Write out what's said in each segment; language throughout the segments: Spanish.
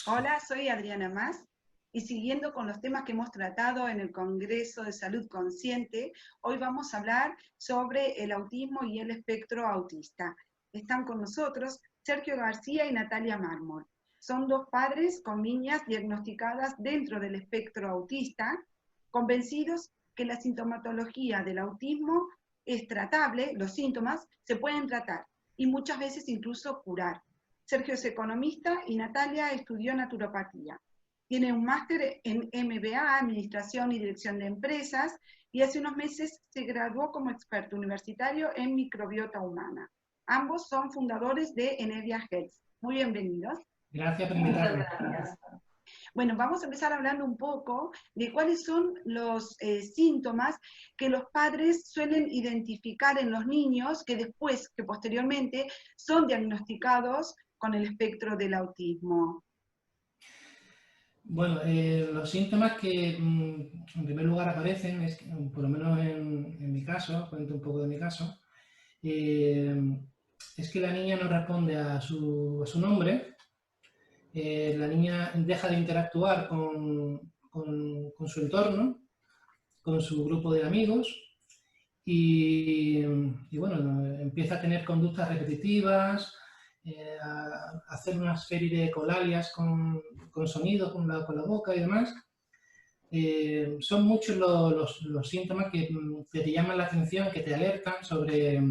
Hola, soy Adriana Mas y siguiendo con los temas que hemos tratado en el Congreso de Salud Consciente, hoy vamos a hablar sobre el autismo y el espectro autista. Están con nosotros Sergio García y Natalia Mármol. Son dos padres con niñas diagnosticadas dentro del espectro autista, convencidos que la sintomatología del autismo es tratable, los síntomas se pueden tratar y muchas veces incluso curar. Sergio es economista y Natalia estudió naturopatía. Tiene un máster en MBA, Administración y Dirección de Empresas, y hace unos meses se graduó como experto universitario en microbiota humana. Ambos son fundadores de Enevia Health. Muy bienvenidos. Gracias por invitarme. Bueno, vamos a empezar hablando un poco de cuáles son los síntomas que los padres suelen identificar en los niños que posteriormente son diagnosticados con el espectro del autismo. Bueno, los síntomas que en primer lugar aparecen, es que, por lo menos en mi caso, cuento un poco de mi caso, eh, es que la niña no responde a su nombre, la niña deja de interactuar con su entorno, con su grupo de amigos y bueno, empieza a tener conductas repetitivas, a hacer una serie de colalias con sonidos con la boca y demás. Son muchos los síntomas que te llaman la atención, que te alertan sobre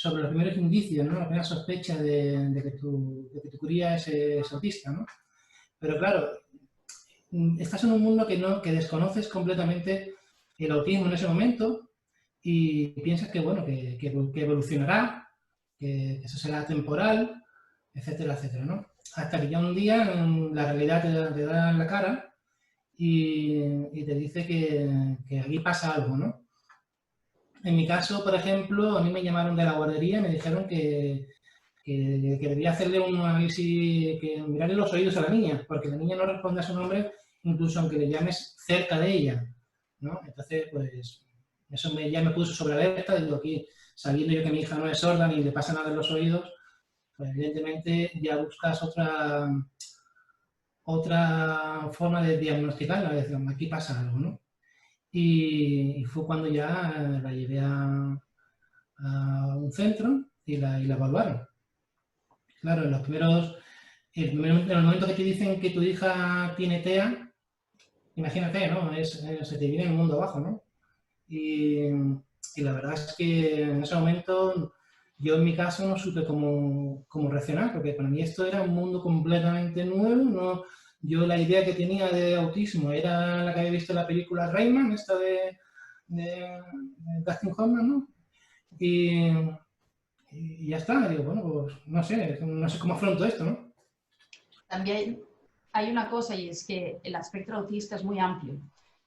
los primeros indicios, ¿no? La primera sospecha de que tu cría es autista, ¿no? Pero claro, estás en un mundo que desconoces completamente el autismo en ese momento y piensas que, bueno, que evolucionará, que eso será temporal, etcétera, etcétera, ¿no? Hasta que ya un día la realidad te da en la cara y te dice que aquí pasa algo, ¿no? En mi caso, por ejemplo, a mí me llamaron de la guardería y me dijeron que debía hacerle un análisis, que mirarle los oídos a la niña, porque la niña no responde a su nombre incluso aunque le llames cerca de ella, ¿no? Entonces, pues, eso ya me puso sobre alerta, digo, aquí, sabiendo yo que mi hija no es sorda ni le pasa nada en los oídos, pues evidentemente ya buscas otra forma de diagnosticarla, de decir, aquí pasa algo, ¿no? Y fue cuando ya la llevé a un centro y la evaluaron. Claro, en el momento que te dicen que tu hija tiene TEA, imagínate, ¿no? Se te viene el mundo abajo, ¿no? Y la verdad es que en ese momento yo en mi caso no supe cómo reaccionar, porque para mí esto era un mundo completamente nuevo. No, yo la idea que tenía de autismo era la que había visto en la película Rayman, esta de Dustin Hoffman, ¿no? Y ya está, digo, bueno, pues no sé cómo afronto esto, ¿no? También hay una cosa y es que el espectro autista es muy amplio.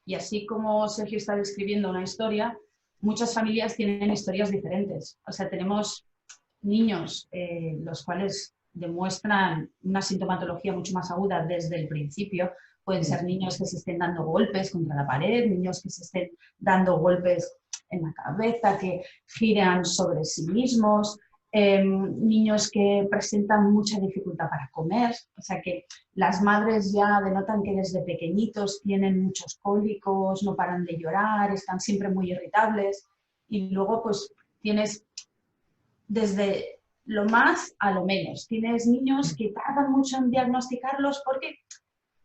Y así como Sergio está describiendo una historia, muchas familias tienen historias diferentes. O sea, tenemos niños los cuales demuestran una sintomatología mucho más aguda desde el principio. Pueden ser niños que se estén dando golpes contra la pared, niños que se estén dando golpes en la cabeza, que giran sobre sí mismos, niños que presentan mucha dificultad para comer, o sea que las madres ya denotan que desde pequeñitos tienen muchos cólicos, no paran de llorar, están siempre muy irritables y luego pues tienes desde lo más a lo menos. Tienes niños que tardan mucho en diagnosticarlos porque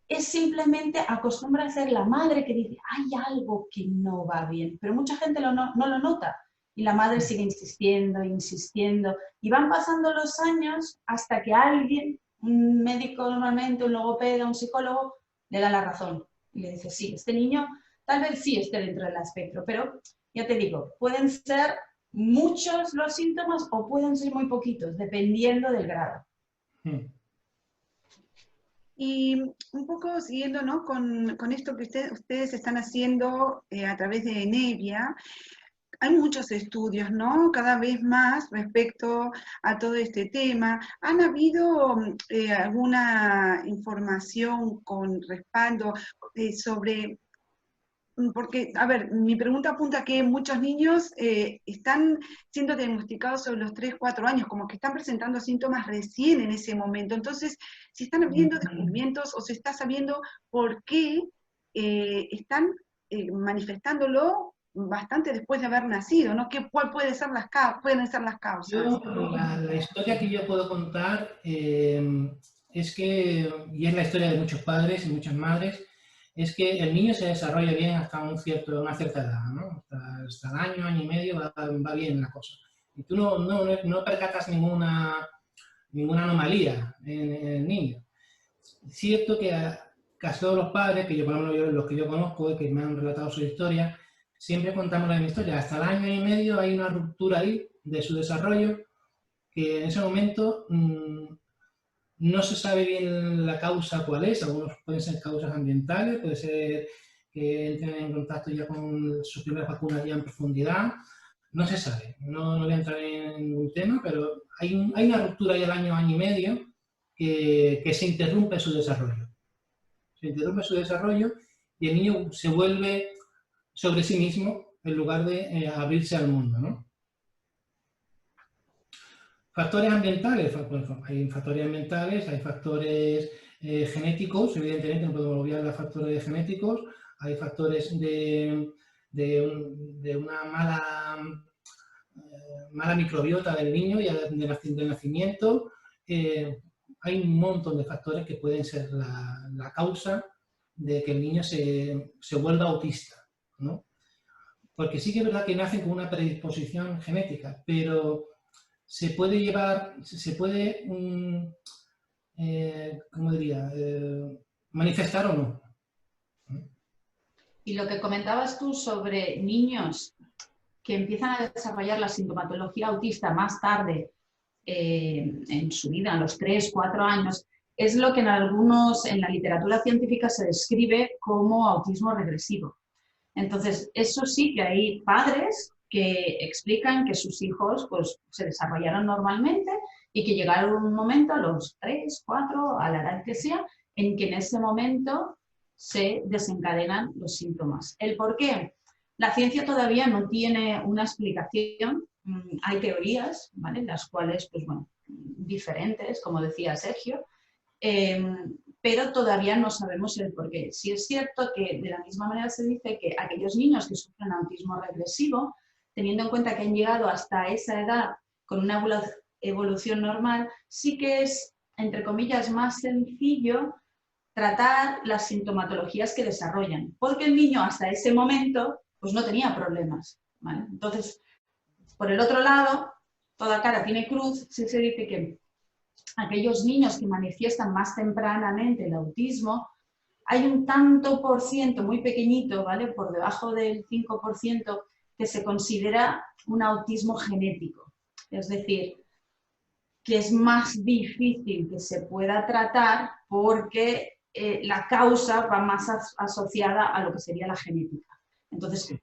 es simplemente acostumbra a ser la madre que dice hay algo que no va bien, pero mucha gente no lo nota y la madre sigue insistiendo, insistiendo y van pasando los años hasta que alguien, un médico normalmente, un logopeda, un psicólogo, le da la razón y le dice sí, este niño tal vez sí esté dentro del espectro, pero ya te digo, pueden ser muchos los síntomas o pueden ser muy poquitos, dependiendo del grado. Y un poco siguiendo, ¿no? con esto que ustedes están haciendo a través de Enevia, hay muchos estudios, ¿no? Cada vez más respecto a todo este tema. ¿Han habido alguna información con respaldo sobre porque, a ver, mi pregunta apunta a que muchos niños están siendo diagnosticados sobre los 3, 4 años, como que están presentando síntomas recién en ese momento. Entonces, si están habiendo descubrimientos o se está sabiendo por qué están manifestándolo bastante después de haber nacido, ¿no? ¿Cuál pueden ser las causas? La historia que yo puedo contar es que, y es la historia de muchos padres y muchas madres, es que el niño se desarrolla bien hasta una cierta edad, ¿no? Hasta el año y medio va bien la cosa. Y tú no percatas ninguna anomalía en el niño. Es cierto que casi todos los padres, que yo por lo menos los que yo conozco y que me han relatado su historia, siempre contamos la misma historia. Hasta el año y medio hay una ruptura ahí de su desarrollo que en ese momento no se sabe bien la causa cuál es. Algunos pueden ser causas ambientales, puede ser que entren en contacto ya con sus primeras vacunas ya en profundidad. No se sabe, no voy a entrar en ningún tema, pero hay una ruptura ya al año y medio que se interrumpe su desarrollo. Se interrumpe su desarrollo y el niño se vuelve sobre sí mismo en lugar de abrirse al mundo, ¿no? Factores ambientales, hay factores ambientales, hay factores genéticos, evidentemente no podemos olvidar los factores genéticos, hay factores de una mala microbiota del niño y del nacimiento. Hay un montón de factores que pueden ser la causa de que el niño se vuelva autista, ¿no? Porque sí que es verdad que nacen con una predisposición genética, pero se puede ¿cómo diría? Manifestar o no. Y lo que comentabas tú sobre niños que empiezan a desarrollar la sintomatología autista más tarde en su vida, a los 3, 4 años, es lo que en la literatura científica se describe como autismo regresivo. Entonces, eso sí que hay padres que explican que sus hijos pues, se desarrollaron normalmente y que llegaron un momento a los 3, 4, a la edad que sea, en que en ese momento se desencadenan los síntomas. ¿El por qué? La ciencia todavía no tiene una explicación. Hay teorías, ¿vale? Las cuales, pues bueno, diferentes, como decía Sergio, pero todavía no sabemos el porqué. Sí es cierto que de la misma manera se dice que aquellos niños que sufren autismo regresivo, teniendo en cuenta que han llegado hasta esa edad con una evolución normal, sí que es, entre comillas, más sencillo tratar las sintomatologías que desarrollan, porque el niño hasta ese momento pues no tenía problemas, ¿vale? Entonces, por el otro lado, toda cara tiene cruz, sí se dice que aquellos niños que manifiestan más tempranamente el autismo, hay un tanto por ciento, muy pequeñito, ¿vale? Por debajo del 5%, que se considera un autismo genético. Es decir, que es más difícil que se pueda tratar porque la causa va más asociada a lo que sería la genética. Entonces,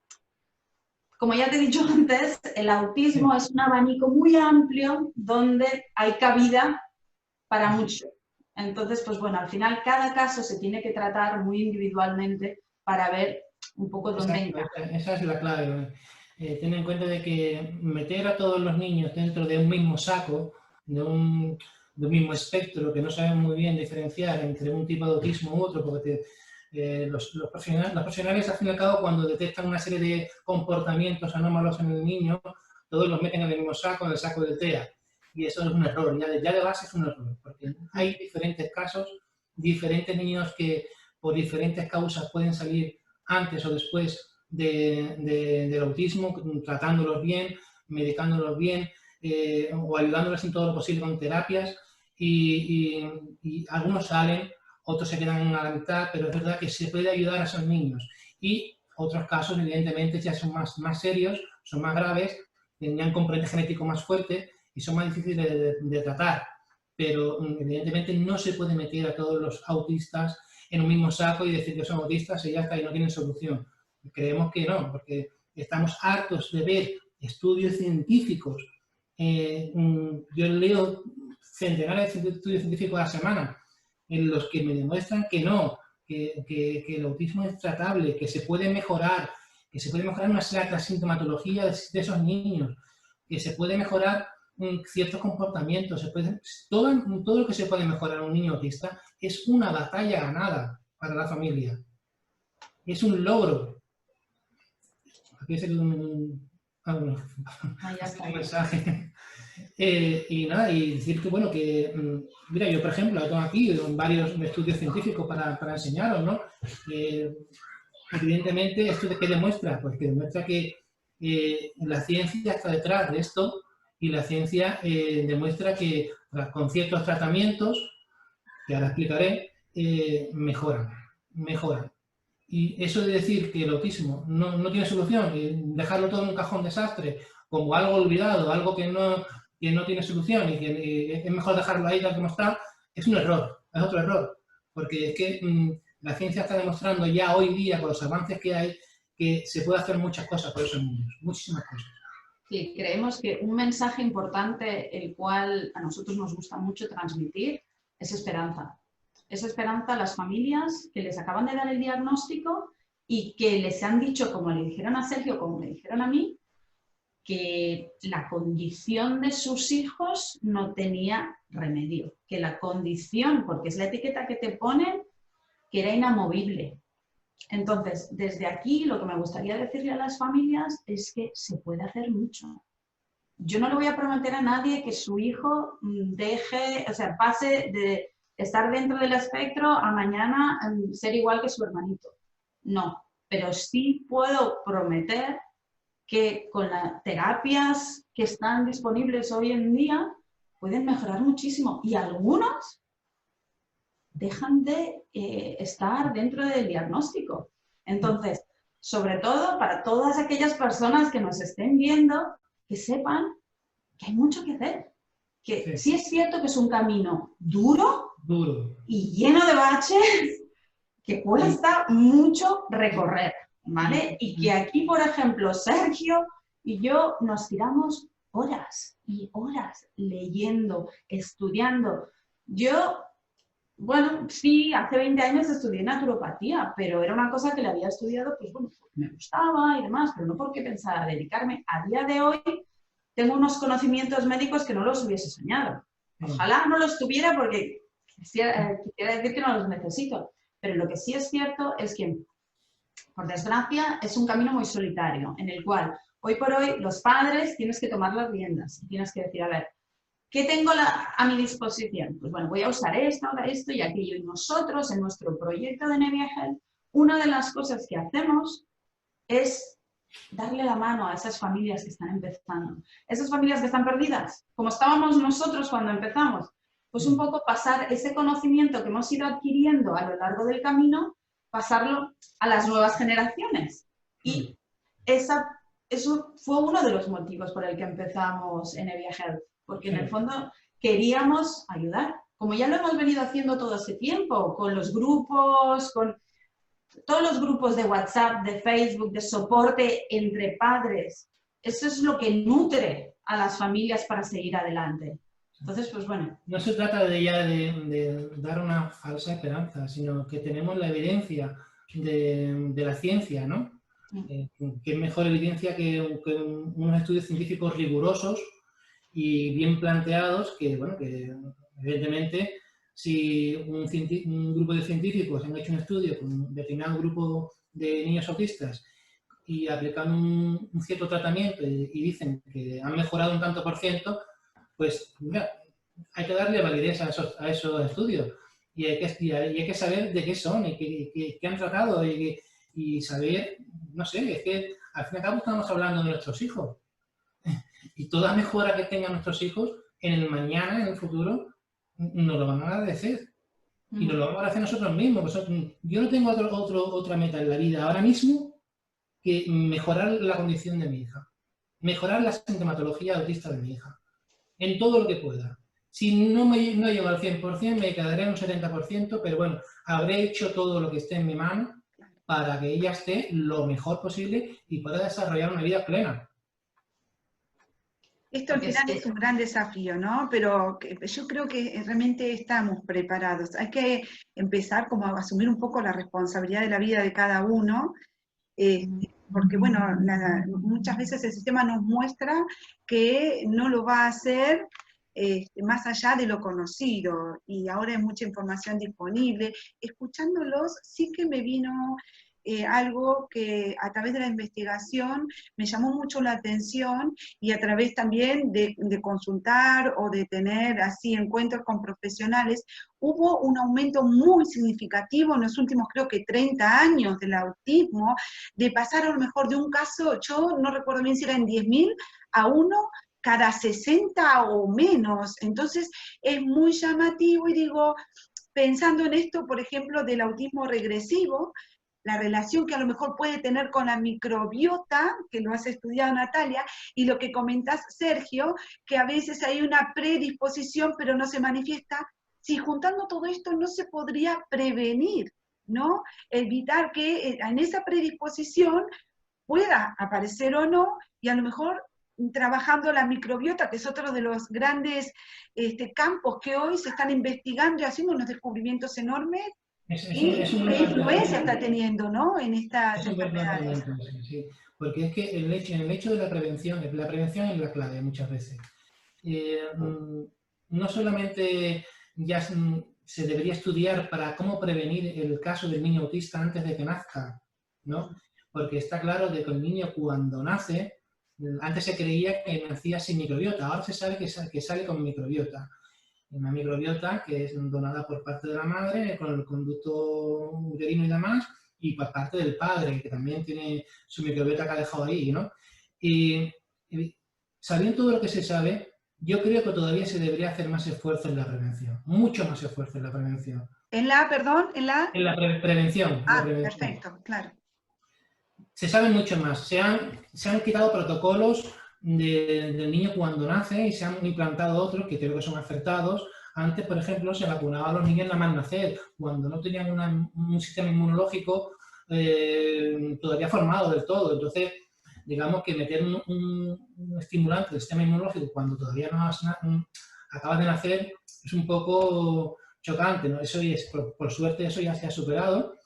como ya te he dicho antes, el autismo es un abanico muy amplio donde hay cabida para mucho. Entonces, pues bueno, al final cada caso se tiene que tratar muy individualmente para ver un poco dónde encaja. Esa es la clave. Ten en cuenta de que meter a todos los niños dentro de un mismo saco, de un mismo espectro, que no saben muy bien diferenciar entre un tipo de autismo u otro, porque los profesionales, al fin y al cabo, cuando detectan una serie de comportamientos anómalos en el niño, todos los meten en el mismo saco, en el saco del TEA. Y eso es un error, ya de base es un error, porque hay diferentes casos, diferentes niños que por diferentes causas pueden salir antes o después del autismo, tratándolos bien, medicándolos bien, o ayudándolos en todo lo posible con terapias, y algunos salen, otros se quedan a la mitad, pero es verdad que se puede ayudar a esos niños. Y otros casos, evidentemente, ya son más serios, son más graves, tendrían componente genético más fuerte y son más difíciles de tratar. Pero evidentemente no se puede meter a todos los autistas en un mismo saco y decir que son autistas y ya está, y no tienen solución. Creemos que no, porque estamos hartos de ver estudios científicos. Yo leo centenares de estudios científicos a la semana en los que me demuestran que no, que el autismo es tratable, que se puede mejorar una serie de sintomatología de esos niños, que se puede mejorar ciertos comportamientos, todo lo que se puede mejorar en un niño autista es una batalla ganada para la familia. Es un logro. Aquí es un mensaje. Y nada, y decir que, bueno, que, mira, yo por ejemplo, tengo aquí varios estudios científicos para enseñaros, ¿no? Evidentemente, ¿esto de qué demuestra? Pues que demuestra que la ciencia está detrás de esto y la ciencia demuestra que con ciertos tratamientos, que ahora explicaré, mejoran. Y eso de decir que el autismo no tiene solución y dejarlo todo en un cajón desastre, como algo olvidado, algo que no tiene solución y que es mejor dejarlo ahí tal como está, es un error, es otro error. Porque es que la ciencia está demostrando ya hoy día, con los avances que hay, que se puede hacer muchas cosas por esos niños, muchísimas cosas. Sí, creemos que un mensaje importante, el cual a nosotros nos gusta mucho transmitir, es esperanza. Es esperanza a las familias que les acaban de dar el diagnóstico y que les han dicho, como le dijeron a Sergio, como me dijeron a mí, que la condición de sus hijos no tenía remedio, que la condición, porque es la etiqueta que te ponen, que era inamovible. Entonces, desde aquí lo que me gustaría decirle a las familias es que se puede hacer mucho. Yo no le voy a prometer a nadie que su hijo pase de estar dentro del espectro a mañana ser igual que su hermanito. No, pero sí puedo prometer que con las terapias que están disponibles hoy en día pueden mejorar muchísimo y algunos dejan de estar dentro del diagnóstico. Entonces, sobre todo para todas aquellas personas que nos estén viendo, que sepan que hay mucho que hacer. Que sí es cierto que es un camino duro y lleno de baches, que cuesta mucho recorrer, ¿vale? Y que aquí, por ejemplo, Sergio y yo nos tiramos horas y horas leyendo, estudiando. Yo, bueno, sí, hace 20 años estudié naturopatía, pero era una cosa que le había estudiado, pues bueno, porque me gustaba y demás, pero no porque pensara dedicarme. A día de hoy tengo unos conocimientos médicos que no los hubiese soñado. Ojalá no los tuviera porque quisiera decir que no los necesito. Pero lo que sí es cierto es que, por desgracia, es un camino muy solitario, en el cual hoy por hoy los padres tienes que tomar las riendas. Tienes que decir, a ver, ¿qué tengo a mi disposición? Pues bueno, voy a usar esto y aquello. Y nosotros, en nuestro proyecto de Nevia Health, una de las cosas que hacemos es darle la mano a esas familias que están empezando. Esas familias que están perdidas, como estábamos nosotros cuando empezamos. Pues un poco pasar ese conocimiento que hemos ido adquiriendo a lo largo del camino, pasarlo a las nuevas generaciones. Y eso fue uno de los motivos por el que empezamos en Nevia Health, porque en el fondo queríamos ayudar. Como ya lo hemos venido haciendo todo ese tiempo, con los grupos, con todos los grupos de WhatsApp, de Facebook, de soporte entre padres. Eso es lo que nutre a las familias para seguir adelante. Entonces, pues bueno. No se trata de dar una falsa esperanza, sino que tenemos la evidencia de la ciencia, ¿no? Que es mejor evidencia que unos estudios científicos rigurosos y bien planteados, que, bueno, que evidentemente si un grupo de científicos han hecho un estudio con un determinado grupo de niños autistas y aplican un cierto tratamiento y dicen que han mejorado un tanto por ciento, pues mira, hay que darle validez a esos estudios y hay que saber de qué son y qué han tratado y saber, no sé, es que al fin y al cabo estamos hablando de nuestros hijos y toda mejora que tengan nuestros hijos en el mañana, en el futuro, nos lo van a agradecer y nos lo vamos a agradecer nosotros mismos. Yo no tengo otra meta en la vida ahora mismo que mejorar la condición de mi hija, mejorar la sintomatología autista de mi hija, en todo lo que pueda. Si no llego al 100%, me quedaré en un 70%, pero bueno, habré hecho todo lo que esté en mi mano para que ella esté lo mejor posible y pueda desarrollar una vida plena. Esto al final es un gran desafío, ¿no? Pero yo creo que realmente estamos preparados. Hay que empezar como a asumir un poco la responsabilidad de la vida de cada uno, porque bueno, muchas veces el sistema nos muestra que no lo va a hacer más allá de lo conocido, y ahora hay mucha información disponible. Escuchándolos sí que me vino algo que a través de la investigación me llamó mucho la atención, y a través también de consultar o de tener así encuentros con profesionales, hubo un aumento muy significativo en los últimos, creo que 30 años del autismo, de pasar a lo mejor de un caso, yo no recuerdo bien si era en 10.000, a uno cada 60 o menos. Entonces es muy llamativo, y digo, pensando en esto, por ejemplo, del autismo regresivo, la relación que a lo mejor puede tener con la microbiota, que lo has estudiado Natalia, y lo que comentás, Sergio, que a veces hay una predisposición pero no se manifiesta. Si juntando todo esto no se podría prevenir, ¿no? Evitar que en esa predisposición pueda aparecer o no, y a lo mejor trabajando la microbiota, que es otro de los grandes campos que hoy se están investigando y haciendo unos descubrimientos enormes, y qué influencia está teniendo, ¿no?, en estas enfermedades. Sí, sí. Porque es que en el hecho de la prevención es la clave muchas veces. No solamente ya se debería estudiar para cómo prevenir el caso del niño autista antes de que nazca, ¿no? Porque está claro de que el niño cuando nace, antes se creía que nacía sin microbiota, ahora se sabe que sale con microbiota. Una microbiota que es donada por parte de la madre con el conducto uterino y demás, y por parte del padre, que también tiene su microbiota que ha dejado ahí, ¿no? Y sabiendo todo lo que se sabe, yo creo que todavía se debería hacer más esfuerzo en la prevención, mucho más esfuerzo en la prevención. ¿En la, perdón, en la? En la prevención. Ah, la prevención. perfecto, claro. Se sabe mucho más. Se han quitado protocolos del niño cuando nace y se han implantado otros que creo que son acertados. Antes, por ejemplo, se vacunaba a los niños nada más nacer, cuando no tenían un sistema inmunológico todavía formado del todo. Entonces, digamos que meter un estimulante del sistema inmunológico cuando todavía no acabas de nacer es un poco chocante, ¿no? Eso por suerte eso ya se ha superado.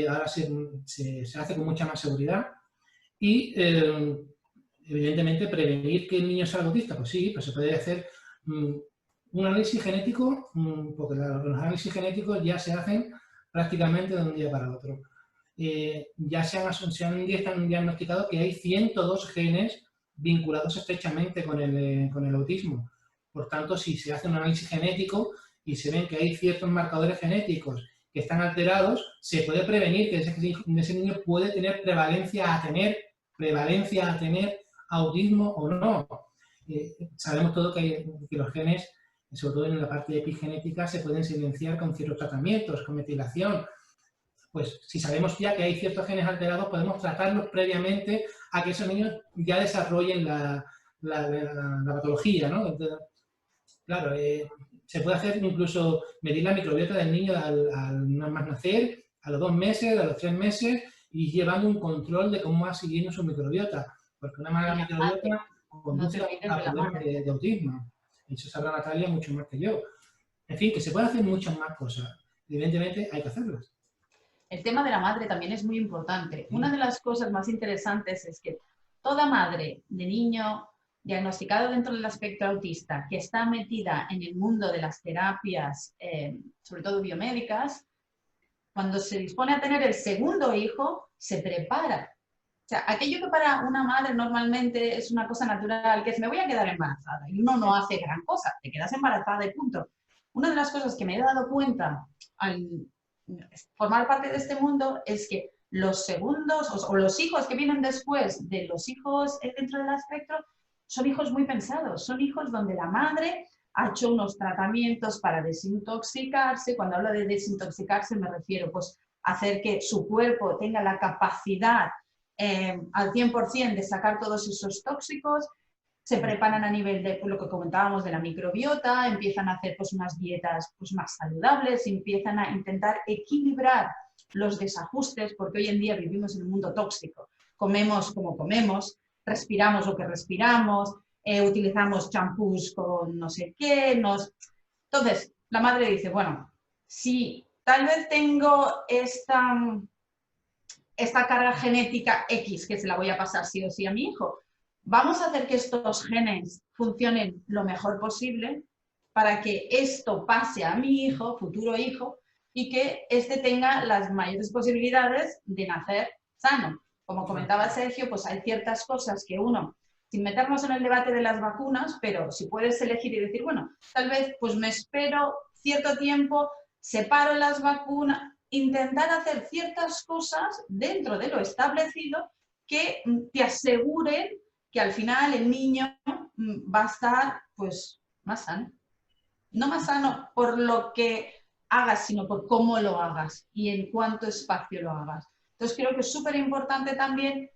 Ahora se hace con mucha más seguridad y evidentemente prevenir que el niño sea autista, pues sí, pues se puede hacer un análisis genético, porque los análisis genéticos ya se hacen prácticamente de un día para otro. Ya se han diagnosticado que hay 102 genes vinculados estrechamente con el autismo. Por tanto, si se hace un análisis genético y se ven que hay ciertos marcadores genéticos que están alterados, se puede prevenir que ese niño puede tener prevalencia a tener autismo o no. Sabemos todo que los genes, sobre todo en la parte epigenética, se pueden silenciar con ciertos tratamientos, con metilación. Pues si sabemos ya que hay ciertos genes alterados, podemos tratarlos previamente a que esos niños ya desarrollen la patología, ¿no? Entonces, claro, se puede hacer incluso medir la microbiota del niño al más nacer, a los 2 meses, a los 3 meses, y llevando un control de cómo va siguiendo su microbiota. Porque una mala microbiota conduce a problemas de autismo. Eso sabrá Natalia mucho más que yo. En fin, que se pueden hacer muchas más cosas. Evidentemente hay que hacerlas. El tema de la madre también es muy importante. Una de las cosas más interesantes es que toda madre de niño diagnosticado dentro del espectro autista que está metida en el mundo de las terapias, sobre todo biomédicas, cuando se dispone a tener el segundo hijo, se prepara. O sea, aquello que para una madre normalmente es una cosa natural, que es me voy a quedar embarazada, y uno no hace gran cosa, te quedas embarazada y punto. Una de las cosas que me he dado cuenta al formar parte de este mundo es que los segundos o los hijos que vienen después de los hijos dentro del espectro son hijos muy pensados, son hijos donde la madre ha hecho unos tratamientos para desintoxicarse. Cuando hablo de desintoxicarse me refiero pues a hacer que su cuerpo tenga la capacidad al 100% de sacar todos esos tóxicos. Se preparan a nivel de pues, lo que comentábamos de la microbiota, empiezan a hacer pues, unas dietas pues, más saludables, empiezan a intentar equilibrar los desajustes, porque hoy en día vivimos en un mundo tóxico. Comemos como comemos, respiramos lo que respiramos, utilizamos champús con no sé qué, Entonces, la madre dice, bueno, si tal vez tengo esta carga genética X que se la voy a pasar sí o sí a mi hijo, vamos a hacer que estos genes funcionen lo mejor posible para que esto pase a mi hijo, futuro hijo, y que éste tenga las mayores posibilidades de nacer sano. Como comentaba Sergio, pues hay ciertas cosas que uno, sin meternos en el debate de las vacunas, pero si puedes elegir y decir, bueno, tal vez pues me espero cierto tiempo, separo las vacunas, intentar hacer ciertas cosas dentro de lo establecido que te aseguren que al final el niño va a estar pues más sano. No más sano por lo que hagas, sino por cómo lo hagas y en cuánto espacio lo hagas. Entonces creo que es súper importante también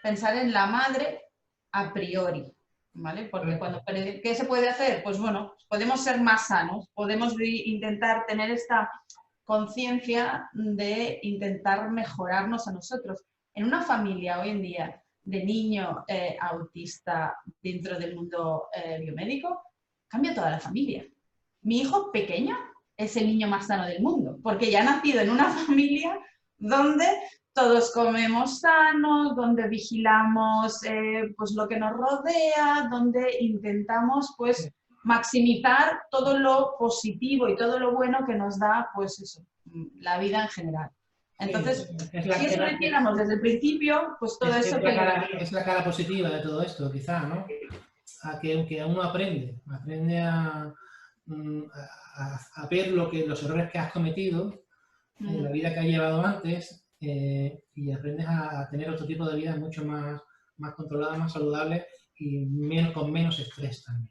pensar en la madre a priori, ¿vale? Porque ¿qué se puede hacer? Pues bueno, podemos ser más sanos, podemos intentar tener esta conciencia de intentar mejorarnos a nosotros. En una familia hoy en día de niño autista dentro del mundo biomédico, cambia toda la familia. Mi hijo pequeño es el niño más sano del mundo, porque ya ha nacido en una familia donde todos comemos sanos, donde vigilamos pues lo que nos rodea, donde intentamos pues maximizar todo lo positivo y todo lo bueno que nos da pues eso, la vida en general. Entonces, si eso lo entiendamos desde el principio, pues todo eso... Es la cara positiva de todo esto, quizá, ¿no? A que uno aprende a ver los errores que has cometido en la vida que has llevado antes y aprendes a tener otro tipo de vida mucho más controlada, más saludable y con menos estrés también.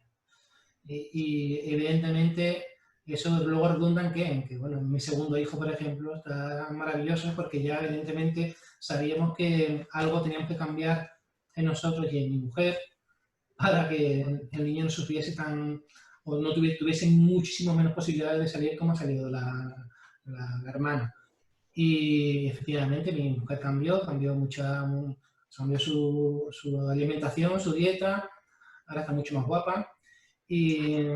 Y evidentemente eso luego redunda en que, bueno, mi segundo hijo, por ejemplo, está maravilloso porque ya evidentemente sabíamos que algo teníamos que cambiar en nosotros y en mi mujer para que el niño no sufriese o no tuviese muchísimo menos posibilidades de salir como ha salido la hermana. Y efectivamente mi mujer cambió su alimentación, su dieta, ahora está mucho más guapa y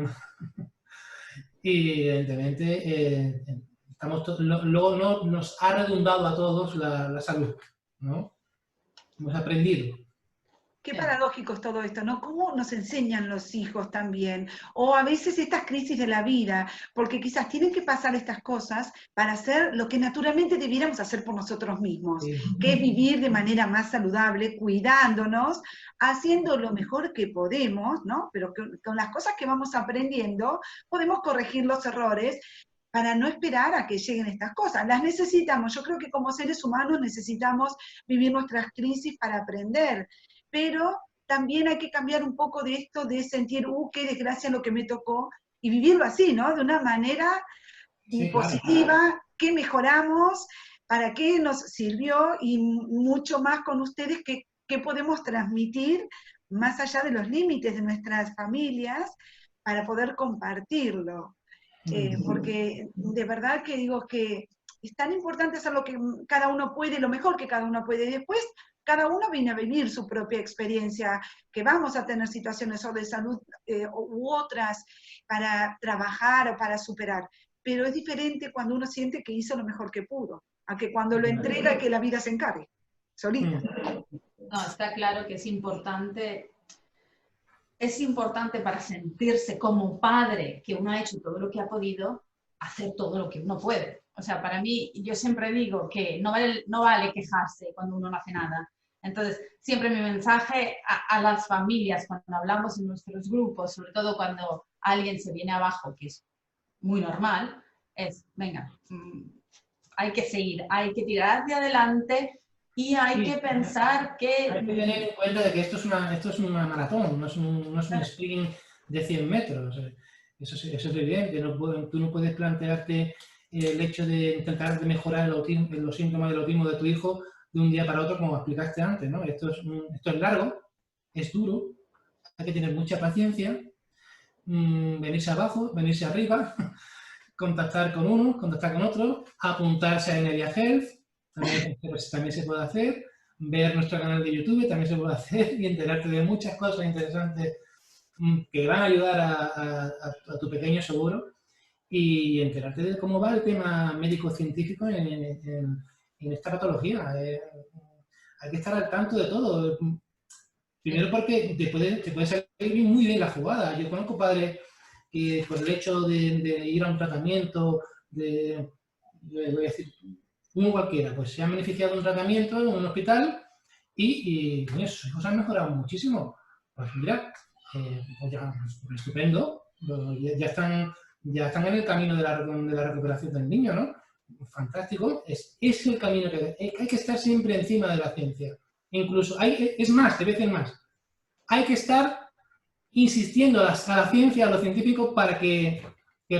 evidentemente luego nos ha redundado a todos la salud, ¿no? Hemos aprendido. Qué paradójico es todo esto, ¿no? ¿Cómo nos enseñan los hijos también? O a veces estas crisis de la vida, porque quizás tienen que pasar estas cosas para hacer lo que naturalmente debiéramos hacer por nosotros mismos, que es vivir de manera más saludable, cuidándonos, haciendo lo mejor que podemos, ¿no? Pero con las cosas que vamos aprendiendo, podemos corregir los errores para no esperar a que lleguen estas cosas. Las necesitamos, yo creo que como seres humanos necesitamos vivir nuestras crisis para aprender, pero también hay que cambiar un poco de esto de sentir, qué desgracia lo que me tocó, y vivirlo así, ¿no? De una manera positiva, claro. ¿Qué mejoramos? ¿Para qué nos sirvió? Y mucho más con ustedes, ¿qué podemos transmitir más allá de los límites de nuestras familias para poder compartirlo? Porque de verdad que digo que es tan importante hacer lo que cada uno puede, lo mejor que cada uno puede, y después cada uno viene a vivir su propia experiencia, que vamos a tener situaciones o de salud u otras para trabajar o para superar, pero es diferente cuando uno siente que hizo lo mejor que pudo, a que cuando lo entrega y que la vida se encargue, solita. No, está claro que es importante para sentirse como padre que uno ha hecho todo lo que ha podido, hacer todo lo que uno puede. O sea, para mí, yo siempre digo que no vale quejarse cuando uno no hace nada. Entonces, siempre mi mensaje a las familias, cuando hablamos en nuestros grupos, sobre todo cuando alguien se viene abajo, que es muy normal, es, venga, hay que seguir, hay que tirar hacia adelante y hay que pensar que... Hay que tener en cuenta de que esto es una maratón, no es un sprint de 100 metros. Eso es evidente, tú no puedes plantearte el hecho de intentar mejorar los síntomas del autismo de tu hijo de un día para otro, como explicaste antes, ¿no? Esto es largo, es duro, hay que tener mucha paciencia, venirse abajo, venirse arriba, contactar con unos, contactar con otros, apuntarse a Energia Health, también se puede hacer, ver nuestro canal de YouTube también se puede hacer y enterarte de muchas cosas interesantes que van a ayudar a tu pequeño seguro y enterarte de cómo va el tema médico-científico en esta patología. Hay que estar al tanto de todo. Primero porque te puede salir muy bien la jugada. Yo conozco padres que por el hecho de ir a un tratamiento, voy a decir, uno cualquiera, pues se han beneficiado de un tratamiento en un hospital y coño, sus hijos han mejorado muchísimo. Pues mira, pues ya, pues estupendo, ya están en el camino de la recuperación del niño, ¿no? Fantástico, es el camino que hay que estar siempre encima de la ciencia. Incluso, es más, de veces más, hay que estar insistiendo a la ciencia, a los científicos, para que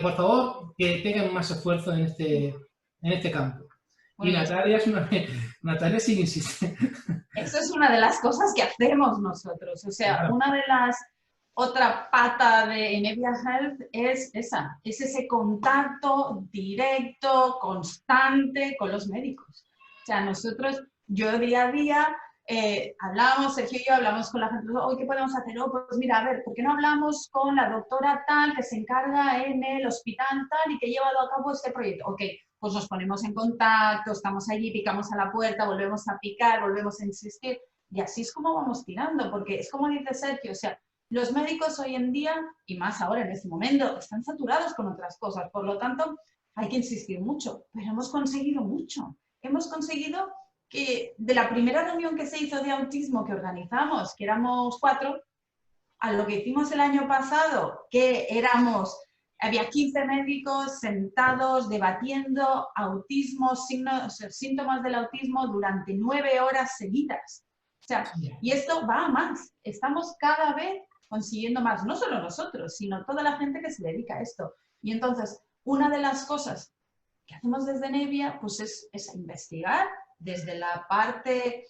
por favor, que tengan más esfuerzo en este campo. Y Natalia Natalia sí insiste. Eso es una de las cosas que hacemos nosotros. O sea, claro. Una de las... Otra pata de Nevia Health es ese contacto directo, constante con los médicos. O sea, nosotros, yo día a día, hablamos, Sergio y yo hablamos con la gente, hoy, ¿qué podemos hacer? Oh, pues mira, a ver, ¿por qué no hablamos con la doctora tal que se encarga en el hospital tal y que ha llevado a cabo este proyecto? Ok, pues nos ponemos en contacto, estamos allí, picamos a la puerta, volvemos a picar, volvemos a insistir, y así es como vamos tirando, porque es como dice Sergio, o sea, los médicos hoy en día, y más ahora en este momento, están saturados con otras cosas, por lo tanto, hay que insistir mucho, pero hemos conseguido mucho. Hemos conseguido que de la primera reunión que se hizo de autismo que organizamos, que éramos 4, a lo que hicimos el año pasado, que había 15 médicos sentados debatiendo autismo, síntomas del autismo durante 9 horas seguidas. O sea, y esto va a más. Estamos cada vez consiguiendo más, no solo nosotros, sino toda la gente que se dedica a esto. Y entonces, una de las cosas que hacemos desde Nevia, pues es investigar desde la parte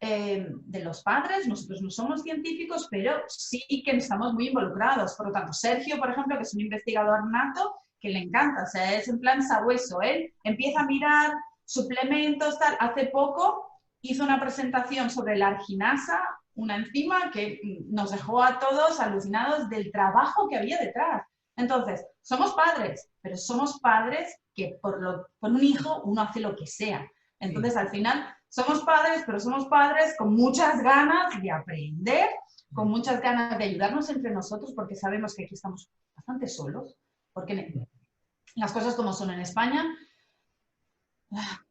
de los padres. Nosotros no somos científicos, pero sí que estamos muy involucrados. Por lo tanto, Sergio, por ejemplo, que es un investigador nato, que le encanta, o sea, es en plan sabueso. Él empieza a mirar suplementos, tal. Hace poco hizo una presentación sobre la arginasa, una enzima que nos dejó a todos alucinados del trabajo que había detrás. Entonces, somos padres, pero somos padres que por un hijo uno hace lo que sea. Entonces, al final, somos padres, pero somos padres con muchas ganas de aprender, con muchas ganas de ayudarnos entre nosotros, porque sabemos que aquí estamos bastante solos, porque las cosas como son en España,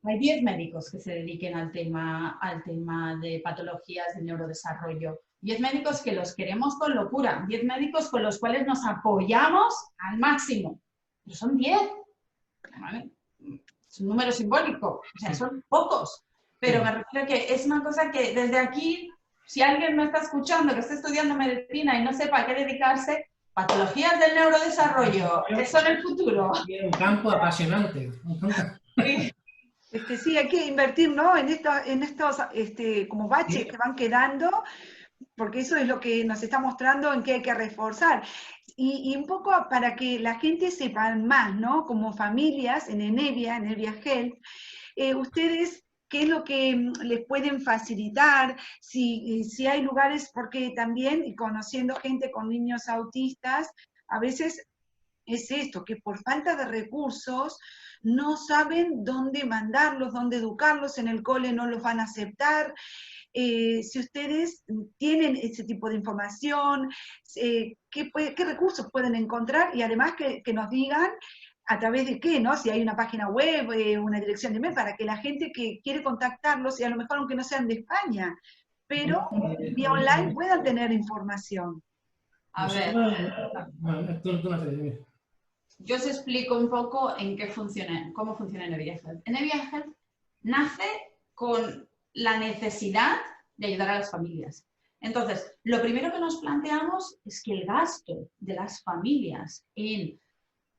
hay 10 médicos que se dediquen al tema de patologías del neurodesarrollo. 10 médicos que los queremos con locura, 10 médicos con los cuales nos apoyamos al máximo. Pero son 10. ¿Vale? Es un número simbólico, o sea, son pocos. Pero me refiero a que es una cosa que desde aquí, si alguien me está escuchando, que está estudiando medicina y no sepa a qué dedicarse, patologías del neurodesarrollo, eso en el futuro. Un campo apasionante. Sí. Sí, hay que invertir, ¿no? En estos como baches que van quedando, porque eso es lo que nos está mostrando en qué hay que reforzar. Y un poco para que la gente sepa más, ¿no? Como familias en Nevia Health, ustedes, ¿qué es lo que les pueden facilitar? Si hay lugares, porque también, y conociendo gente con niños autistas, a veces es esto, que por falta de recursos no saben dónde mandarlos, dónde educarlos, en el cole no los van a aceptar. Si ustedes tienen ese tipo de información, ¿qué recursos pueden encontrar? Y además que nos digan a través de qué, ¿no? Si hay una página web, una dirección de mail, para que la gente que quiere contactarlos, y a lo mejor aunque no sean de España, pero vía online puedan tener información. A ver, yo os explico un poco cómo funciona Nevia Health. Nevia Health nace con la necesidad de ayudar a las familias. Entonces, lo primero que nos planteamos es que el gasto de las familias en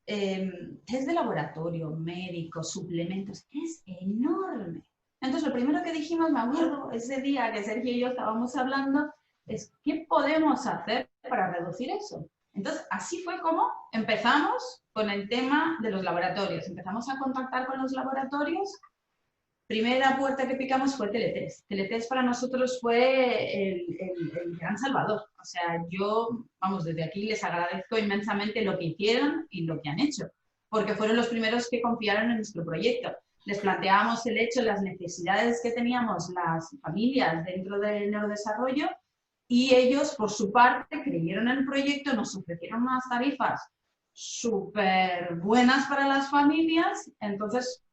test de laboratorio, médicos, suplementos, es enorme. Entonces, lo primero que dijimos, me acuerdo, ese día que Sergio y yo estábamos hablando, es ¿qué podemos hacer para reducir eso? Entonces, así fue como empezamos con el tema de los laboratorios. Empezamos a contactar con los laboratorios primera puerta que picamos fue Teletés. Teletés para nosotros fue el gran salvador. O sea, yo, vamos, desde aquí les agradezco inmensamente lo que hicieron y lo que han hecho, porque fueron los primeros que confiaron en nuestro proyecto. Les planteábamos el hecho, las necesidades que teníamos las familias dentro del neurodesarrollo y ellos, por su parte, creyeron en el proyecto, nos ofrecieron unas tarifas súper buenas para las familias. Entonces,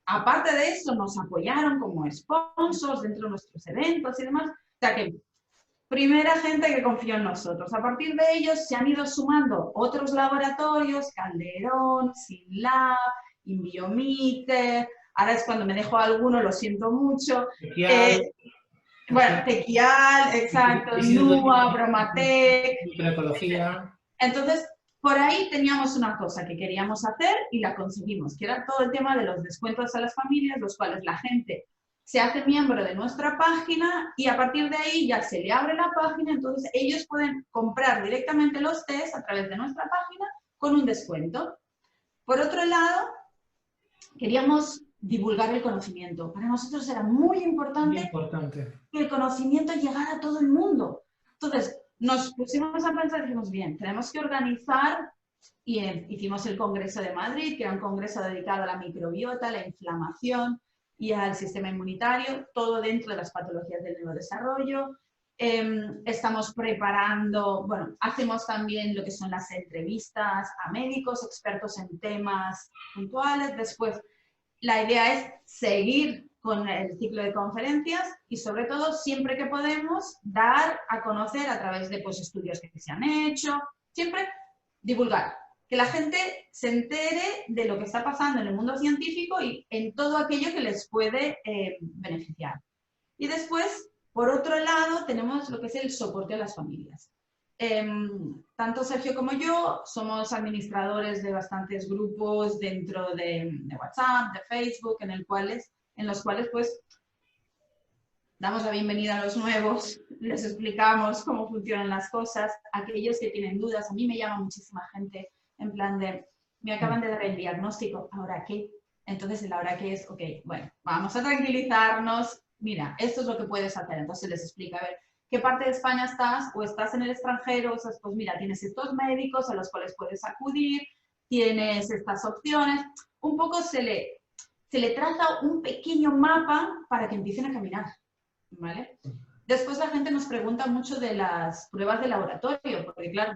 aparte de eso, nos apoyaron como sponsors dentro de nuestros eventos y demás. O sea que, primera gente que confió en nosotros. A partir de ellos se han ido sumando otros laboratorios, Calderón, SynLab, Inbiomite. Ahora es cuando me dejo alguno, lo siento mucho. Bueno, Tequial, exacto, NUA, Bromatec. Microecología. Entonces, por ahí teníamos una cosa que queríamos hacer y la conseguimos, que era todo el tema de los descuentos a las familias, los cuales la gente se hace miembro de nuestra página y a partir de ahí ya se le abre la página, entonces ellos pueden comprar directamente los test a través de nuestra página con un descuento. Por otro lado, queríamos divulgar el conocimiento. Para nosotros era muy importante que el conocimiento llegara a todo el mundo. Entonces, nos pusimos a pensar y dijimos, bien, tenemos que organizar, y hicimos el Congreso de Madrid, que era un congreso dedicado a la microbiota, a la inflamación y al sistema inmunitario, todo dentro de las patologías del neurodesarrollo. Estamos preparando, bueno, hacemos también lo que son las entrevistas a médicos, expertos en temas puntuales. Después, la idea es seguir con el ciclo de conferencias y, sobre todo, siempre que podemos, dar a conocer a través de pues, estudios que se han hecho, siempre divulgar, que la gente se entere de lo que está pasando en el mundo científico y en todo aquello que les puede beneficiar. Y después, por otro lado, tenemos lo que es el soporte a las familias. Tanto Sergio como yo somos administradores de bastantes grupos dentro de WhatsApp, de Facebook, en los cuales pues damos la bienvenida a los nuevos, les explicamos cómo funcionan las cosas, aquellos que tienen dudas. A mí me llama muchísima gente en plan de, me acaban de dar el diagnóstico, ¿ahora qué? Entonces el ahora qué es, ok, bueno, vamos a tranquilizarnos, mira, esto es lo que puedes hacer. Entonces les explica, a ver, ¿qué parte de España estás? ¿O estás en el extranjero? O sea, pues mira, tienes estos médicos a los cuales puedes acudir, tienes estas opciones. Un poco se le traza un pequeño mapa para que empiecen a caminar, ¿vale? Después la gente nos pregunta mucho de las pruebas de laboratorio, porque claro,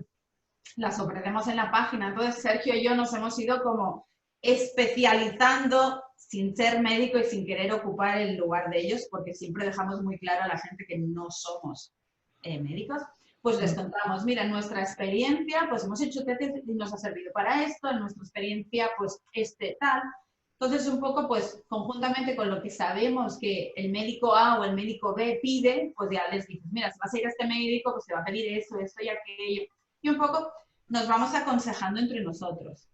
las ofrecemos en la página. Entonces Sergio y yo nos hemos ido como especializando sin ser médico y sin querer ocupar el lugar de ellos, porque siempre dejamos muy claro a la gente que no somos médicos, pues les contamos, mira, en nuestra experiencia, pues hemos hecho test y nos ha servido para esto, en nuestra experiencia, pues tal. Entonces, un poco, pues, conjuntamente con lo que sabemos que el médico A o el médico B pide, pues ya les dices, mira, si vas a ir a este médico, pues te va a pedir esto, esto y aquello. Y un poco nos vamos aconsejando entre nosotros.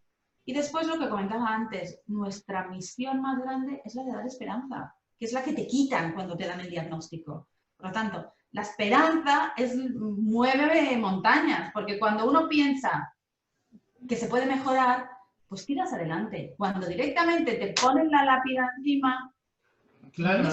Y después lo que comentaba antes, nuestra misión más grande es la de dar esperanza, que es la que te quitan cuando te dan el diagnóstico. Por lo tanto, la esperanza mueve montañas, porque cuando uno piensa que se puede mejorar, pues tiras adelante. Cuando directamente te ponen la lápida encima, claro,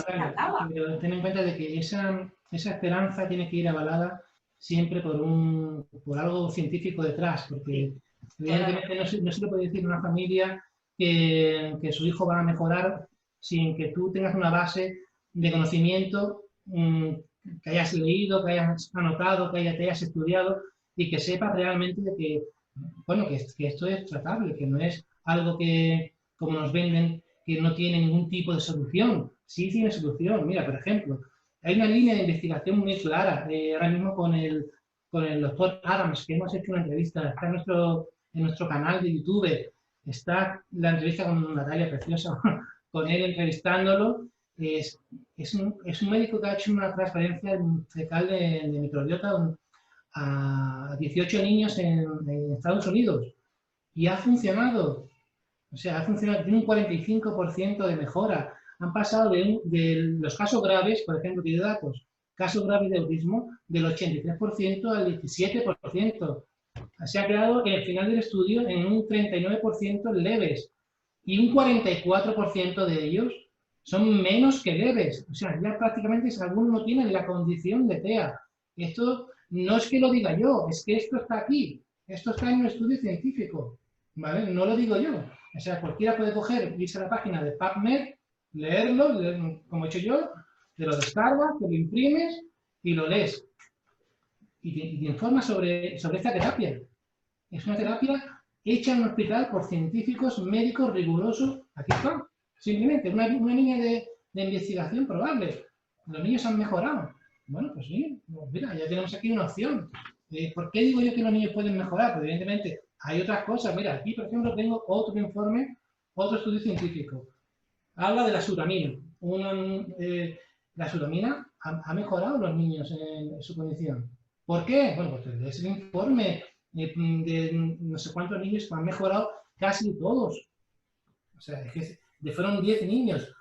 pero ten en cuenta de que esa esperanza tiene que ir avalada siempre por algo científico detrás, porque evidentemente no se le puede decir a una familia que su hijo va a mejorar sin que tú tengas una base de conocimiento que hayas leído, que hayas anotado, que te hayas estudiado y que sepas realmente de que, bueno, que esto es tratable, que no es algo que, como nos venden, que no tiene ningún tipo de solución. Sí tiene solución. Mira, por ejemplo, hay una línea de investigación muy clara, ahora mismo con el doctor Adams, que hemos hecho una entrevista, está en nuestro canal de YouTube, está la entrevista con Natalia, preciosa, con él entrevistándolo. Es un médico que ha hecho una transferencia fecal de microbiota a 18 niños en Estados Unidos y ha funcionado. O sea, ha funcionado, tiene un 45% de mejora. Han pasado de los casos graves, por ejemplo, que datos, casos graves de autismo, del 83% al 17%. Se ha quedado en el final del estudio en un 39% leves y un 44% de ellos son menos que leves. O sea, ya prácticamente algunos no tienen la condición de TEA. Esto no es que lo diga yo, es que esto está aquí. Esto está en un estudio científico, ¿vale? No lo digo yo. O sea, cualquiera puede coger, irse a la página de PubMed, leerlo, como he hecho yo, te lo descargas, te lo imprimes y lo lees. Y te informas sobre esta terapia. Es una terapia hecha en un hospital por científicos médicos rigurosos. Aquí está. Simplemente una línea de investigación probable. Los niños han mejorado. Bueno, pues sí, mira, ya tenemos aquí una opción. ¿Por qué digo yo que los niños pueden mejorar? Pues evidentemente hay otras cosas. Mira, aquí por ejemplo tengo otro informe, otro estudio científico. Habla de la suramina. La suramina ha mejorado a los niños en su condición. ¿Por qué? Bueno, pues es el informe de no sé cuántos niños que han mejorado, casi todos. O sea, es que fueron 10 niños.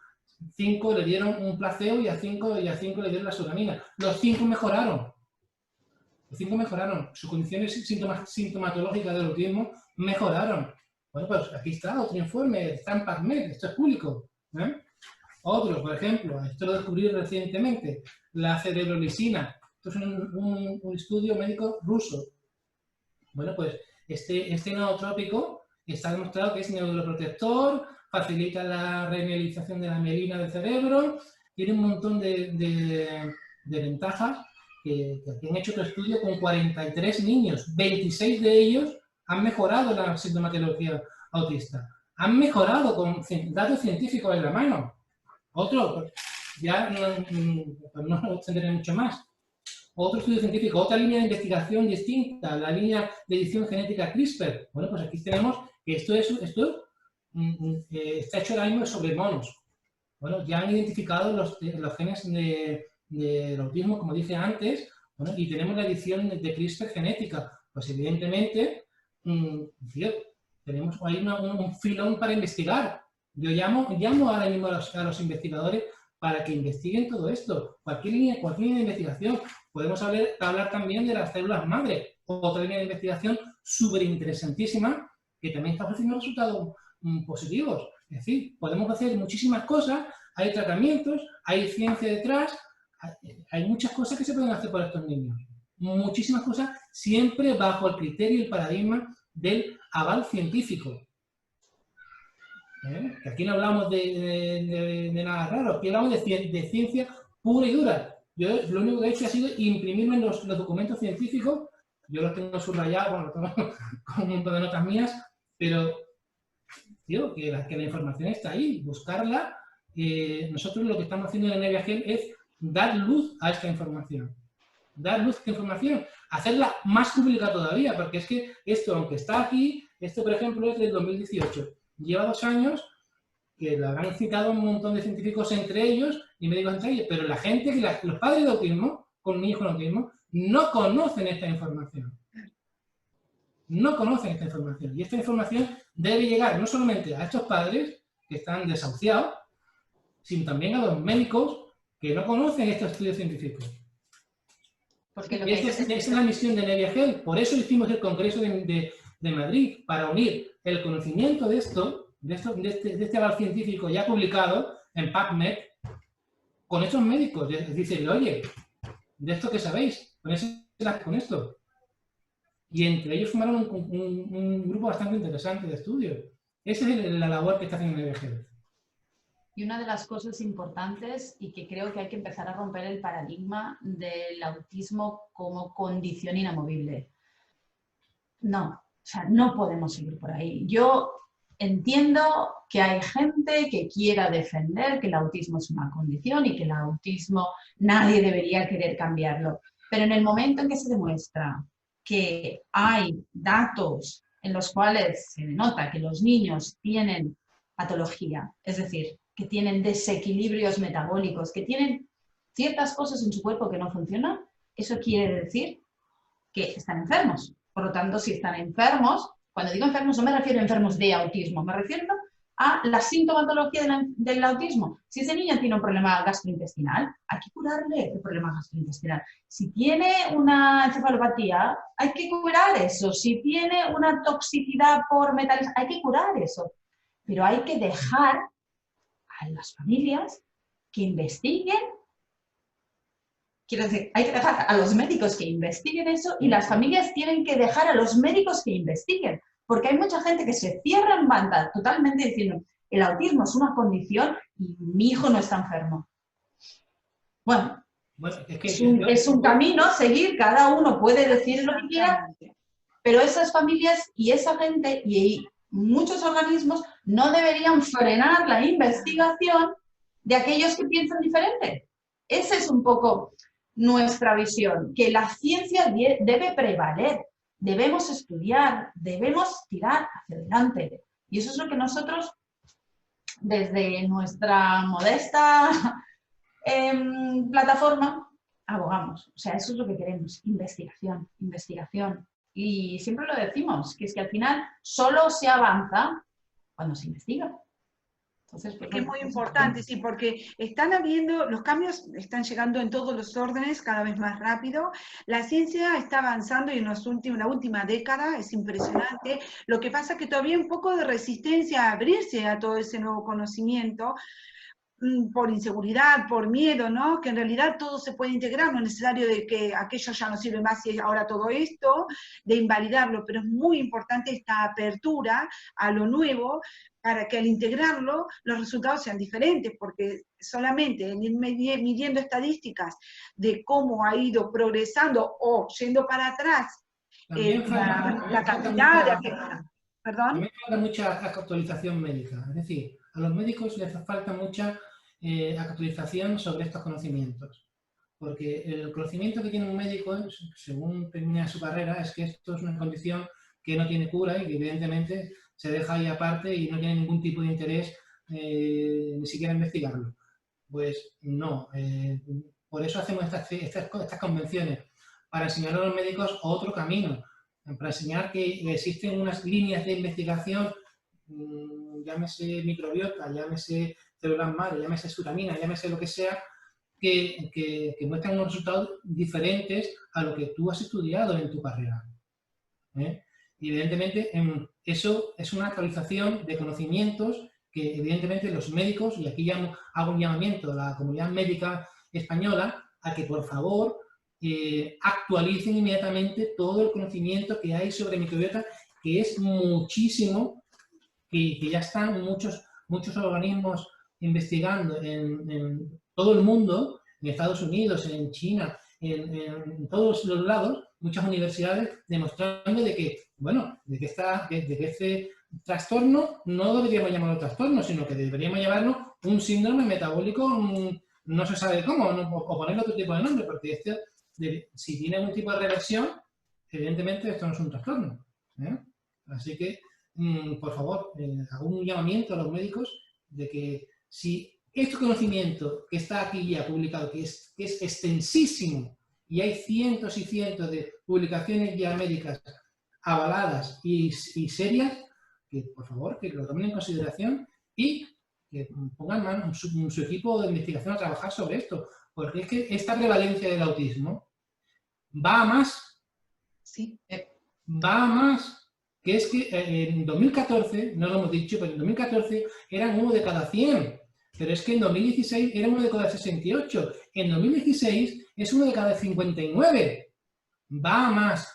5 le dieron un placebo y a 5 le dieron la suramina. Los 5 mejoraron. Los 5 mejoraron. Sus condiciones sintomatológicas del autismo mejoraron. Bueno, pues aquí está otro informe, está en PubMed, esto es público. Otro, por ejemplo, esto lo descubrí recientemente, la cerebrolisina. Esto es un estudio médico ruso. Bueno, pues este nootrópico está demostrado que es neuroprotector, facilita la remielización de la mielina del cerebro, tiene un montón de ventajas que han hecho otro estudio con 43 niños. 26 de ellos han mejorado la sintomatología autista. Han mejorado con datos científicos en la mano. Otro, ya no extenderé mucho más. Otro estudio científico, otra línea de investigación distinta, la línea de edición genética CRISPR. Bueno, pues aquí tenemos que esto está hecho ahora mismo sobre monos. Bueno, ya han identificado los genes del autismo, como dije antes, bueno, y tenemos la edición de CRISPR genética. Pues evidentemente, tenemos ahí un filón para investigar. Yo llamo ahora mismo a los investigadores para que investiguen todo esto. Cualquier línea de investigación. Podemos hablar también de las células madre, otra línea de investigación súper interesantísima que también está ofreciendo resultados positivos. Es decir, podemos hacer muchísimas cosas, hay tratamientos, hay ciencia detrás, hay muchas cosas que se pueden hacer por estos niños. Muchísimas cosas, siempre bajo el criterio y el paradigma del aval científico. Que aquí no hablamos de nada raro, aquí hablamos de ciencia pura y dura. Yo lo único que he hecho ha sido imprimirme los documentos científicos, yo los tengo subrayados, bueno, los tengo con un montón de notas mías, pero digo que la información está ahí, buscarla. Nosotros lo que estamos haciendo en Nevia Health es dar luz a esta información. Dar luz a esta información, hacerla más pública todavía, porque es que esto, aunque está aquí, esto por ejemplo es del 2018. Lleva 2 años que lo habrán citado un montón de científicos entre ellos y médicos entre ellos, pero la gente, los padres de autismo, con niños con autismo, no conocen esta información. No conocen esta información. Y esta información debe llegar no solamente a estos padres que están desahuciados, sino también a los médicos que no conocen estos estudios científicos. Porque esta es la misión de Nevia Health. Por eso hicimos el Congreso de Madrid, para unir el conocimiento de este aval científico ya publicado en PubMed con estos médicos. Dicen, oye, ¿de esto qué sabéis? Con esto. Y entre ellos formaron un grupo bastante interesante de estudios. Esa es la labor que está haciendo Nevia Health. Y una de las cosas importantes, y que creo que hay que empezar a romper el paradigma del autismo como condición inamovible. No, o sea, no podemos seguir por ahí. Yo entiendo que hay gente que quiera defender que el autismo es una condición y que el autismo nadie debería querer cambiarlo. Pero en el momento en que se demuestra que hay datos en los cuales se denota que los niños tienen patología, es decir, que tienen desequilibrios metabólicos, que tienen ciertas cosas en su cuerpo que no funcionan, eso quiere decir que están enfermos. Por lo tanto, si están enfermos, cuando digo enfermos no me refiero a enfermos de autismo, me refiero a la sintomatología del autismo. Si ese niño tiene un problema gastrointestinal, hay que curarle el problema gastrointestinal. Si tiene una encefalopatía, hay que curar eso. Si tiene una toxicidad por metales, hay que curar eso. Pero hay que dejar a las familias que investiguen. Quiero decir, hay que dejar a los médicos que investiguen eso y las familias tienen que dejar a los médicos que investiguen. Porque hay mucha gente que se cierra en banda totalmente diciendo el autismo es una condición y mi hijo no está enfermo. Bueno, es un camino a seguir, cada uno puede decir lo que quiera, pero esas familias y esa gente y muchos organismos no deberían frenar la investigación de aquellos que piensan diferente. Esa es un poco nuestra visión, que la ciencia debe prevaler, debemos estudiar, debemos tirar hacia adelante. Y eso es lo que nosotros, desde nuestra modesta plataforma, abogamos. O sea, eso es lo que queremos, investigación, investigación. Y siempre lo decimos, que es que al final solo se avanza cuando se investiga. Entonces, pues, es muy importante, sí, porque los cambios están llegando en todos los órdenes cada vez más rápido. La ciencia está avanzando y en la última década es impresionante. Lo que pasa es que todavía hay un poco de resistencia a abrirse a todo ese nuevo conocimiento, por inseguridad, por miedo, ¿no? Que en realidad todo se puede integrar, no es necesario de que aquello ya no sirve más y ahora todo esto, de invalidarlo, pero es muy importante esta apertura a lo nuevo para que al integrarlo los resultados sean diferentes, porque solamente en ir midiendo estadísticas de cómo ha ido progresando o yendo para atrás la cantidad de... ¿Perdón? También falta mucha actualización médica, es decir, a los médicos les falta mucha actualización sobre estos conocimientos, porque el conocimiento que tiene un médico, según termina su carrera, es que esto es una condición que no tiene cura y que evidentemente se deja ahí aparte y no tiene ningún tipo de interés ni siquiera investigarlo. Pues no, por eso hacemos estas convenciones, para enseñar a los médicos otro camino, para enseñar que existen unas líneas de investigación, llámese microbiota, llámese células madre, llámese suramina, llámese lo que sea, que muestran unos resultados diferentes a lo que tú has estudiado en tu carrera. Y evidentemente eso es una actualización de conocimientos que evidentemente los médicos, y aquí ya hago un llamamiento a la comunidad médica española, a que por favor actualicen inmediatamente todo el conocimiento que hay sobre microbiota, que es muchísimo, que ya están muchos organismos investigando en todo el mundo, en Estados Unidos, en China, en todos los lados, muchas universidades demostrando de que, bueno, de que este trastorno no deberíamos llamarlo trastorno, sino que deberíamos llamarlo un síndrome metabólico, no se sabe cómo, o ponerle otro tipo de nombre, porque si tiene algún tipo de reversión, evidentemente esto no es un trastorno. Así que, por favor, hago un llamamiento a los médicos de que si este conocimiento que está aquí ya publicado, que es extensísimo, y hay cientos y cientos de publicaciones ya médicas avaladas y serias, que por favor que lo tomen en consideración y que pongan su equipo de investigación a trabajar sobre esto, porque es que esta prevalencia del autismo va a más. Sí. Va a más. Que es que en 2014, no lo hemos dicho, pero en 2014 eran 1 de cada 100. Pero es que en 2016 era 1 de cada 68. En 2016 es 1 de cada 59. Va a más.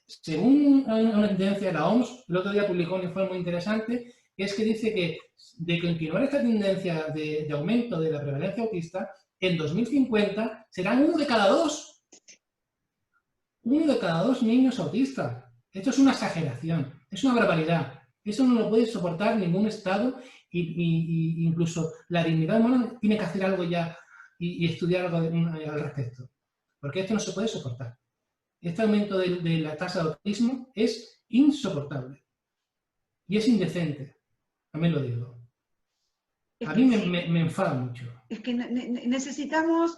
Según una tendencia de la OMS, el otro día publicó un informe muy interesante, es que dice que de continuar esta tendencia de aumento de la prevalencia autista, en 2050 serán 1 de cada 2. 1 de cada 2 niños autistas. Esto es una exageración, es una barbaridad. Eso no lo puede soportar ningún Estado y incluso la dignidad humana tiene que hacer algo ya y estudiar algo al respecto. Porque esto no se puede soportar. Este aumento de la tasa de autismo es insoportable. Y es indecente, también lo digo. A mí me enfada mucho. Es que necesitamos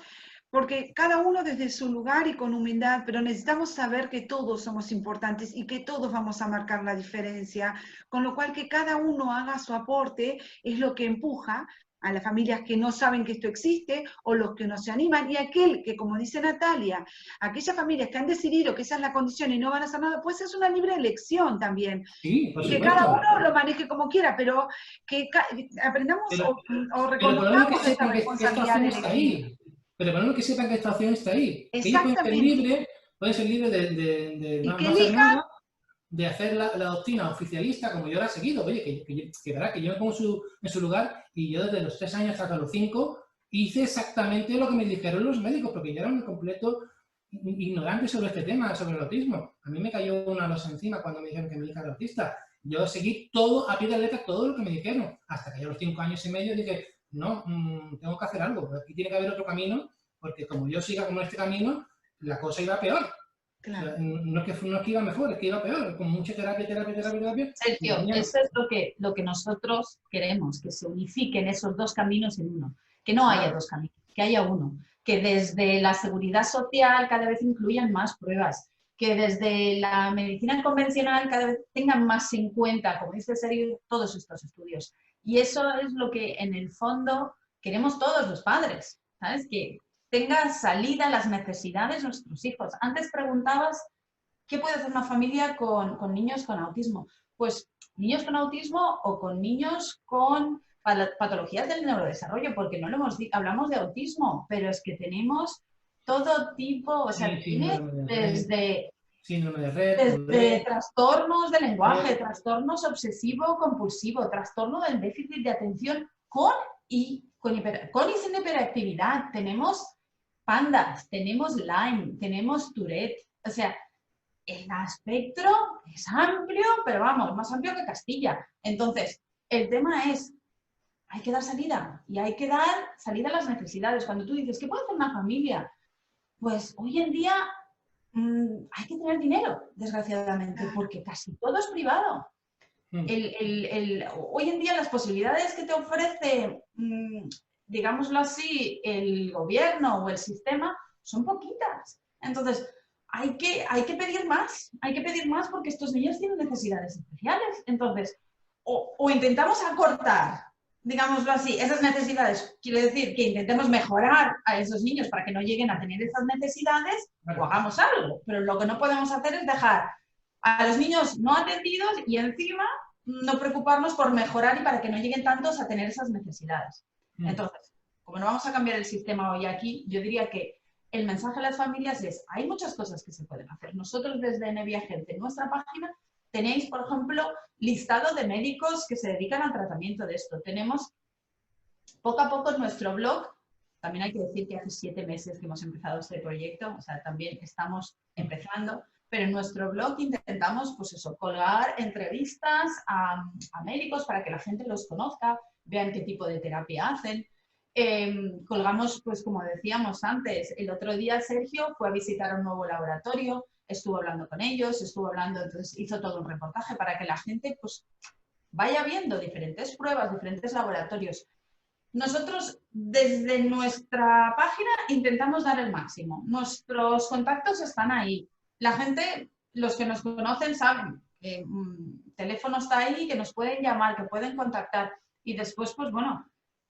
porque cada uno desde su lugar y con humildad, pero necesitamos saber que todos somos importantes y que todos vamos a marcar la diferencia, con lo cual que cada uno haga su aporte es lo que empuja a las familias que no saben que esto existe o los que no se animan, y aquel que, como dice Natalia, aquellas familias que han decidido que esa es la condición y no van a hacer nada, pues es una libre elección también. Sí, por Y que cada supuesto. uno lo maneje como quiera, pero que aprendamos Pero, o pero el problema es que reconozcamos esta sepan que esta responsabilidad opción de está elegir. ahí. Pero el problema es que sepan que esta opción está ahí. Que ellos Exactamente. pueden ser libres de Y que no hacer elijan. nada, de hacer la doctrina oficialista como yo la he seguido. Oye, verá, que yo me pongo en su lugar y yo desde los 3 años hasta los 5 hice exactamente lo que me dijeron los médicos, porque yo era un completo ignorante sobre este tema, sobre el autismo. A mí me cayó una losa encima cuando me dijeron que mi hija era autista. Yo seguí todo, a pie de letra, todo lo que me dijeron, hasta que a los 5 años y medio dije, no, tengo que hacer algo, aquí tiene que haber otro camino, porque como yo siga con este camino, la cosa iba peor. Claro. No es que iba mejor, es que iba peor, con mucha terapia. Sergio, eso es lo que nosotros queremos, que se unifiquen esos dos caminos en uno, que no haya dos caminos, que haya uno, que desde la seguridad social cada vez incluyan más pruebas, que desde la medicina convencional cada vez tengan más en cuenta, como dice Sergio, todos estos estudios. Y eso es lo que en el fondo queremos todos los padres, ¿sabes? Que tengan salida las necesidades de nuestros hijos. Antes preguntabas, ¿qué puede hacer una familia con niños con autismo? Pues niños con autismo o con niños con patologías del neurodesarrollo, porque no lo hablamos de autismo, pero es que tenemos todo tipo, o sea, tienes desde trastornos de lenguaje, trastornos obsesivo-compulsivo, trastorno del déficit de atención con y sin hiperactividad. Tenemos pandas, tenemos Lyme, tenemos Tourette, o sea, el espectro es amplio, pero vamos, más amplio que Castilla. Entonces, el tema es, hay que dar salida y hay que dar salida a las necesidades. Cuando tú dices, ¿qué puede hacer una familia? Pues hoy en día hay que tener dinero, desgraciadamente, porque casi todo es privado. Hoy en día las posibilidades que te ofrece, digámoslo así, el gobierno o el sistema son poquitas. Entonces, hay que pedir más porque estos niños tienen necesidades especiales. Entonces, o intentamos acortar, digámoslo así, esas necesidades, quiere decir que intentemos mejorar a esos niños para que no lleguen a tener esas necesidades, o hagamos algo. Pero lo que no podemos hacer es dejar a los niños no atendidos y encima no preocuparnos por mejorar y para que no lleguen tantos a tener esas necesidades. Entonces, como no vamos a cambiar el sistema hoy aquí, yo diría que el mensaje a las familias es, hay muchas cosas que se pueden hacer. Nosotros desde Neviagente, en nuestra página, tenéis, por ejemplo, listado de médicos que se dedican al tratamiento de esto. Tenemos poco a poco en nuestro blog, también hay que decir que hace 7 meses que hemos empezado este proyecto, o sea, también estamos empezando, pero en nuestro blog intentamos, pues eso, colgar entrevistas a médicos para que la gente los conozca, vean qué tipo de terapia hacen. Colgamos, pues como decíamos antes, el otro día Sergio fue a visitar un nuevo laboratorio, estuvo hablando con ellos, entonces hizo todo un reportaje para que la gente pues vaya viendo diferentes pruebas, diferentes laboratorios. Nosotros desde nuestra página intentamos dar el máximo. Nuestros contactos están ahí. La gente, los que nos conocen saben que el teléfono está ahí, que nos pueden llamar, que pueden contactar y después, pues bueno,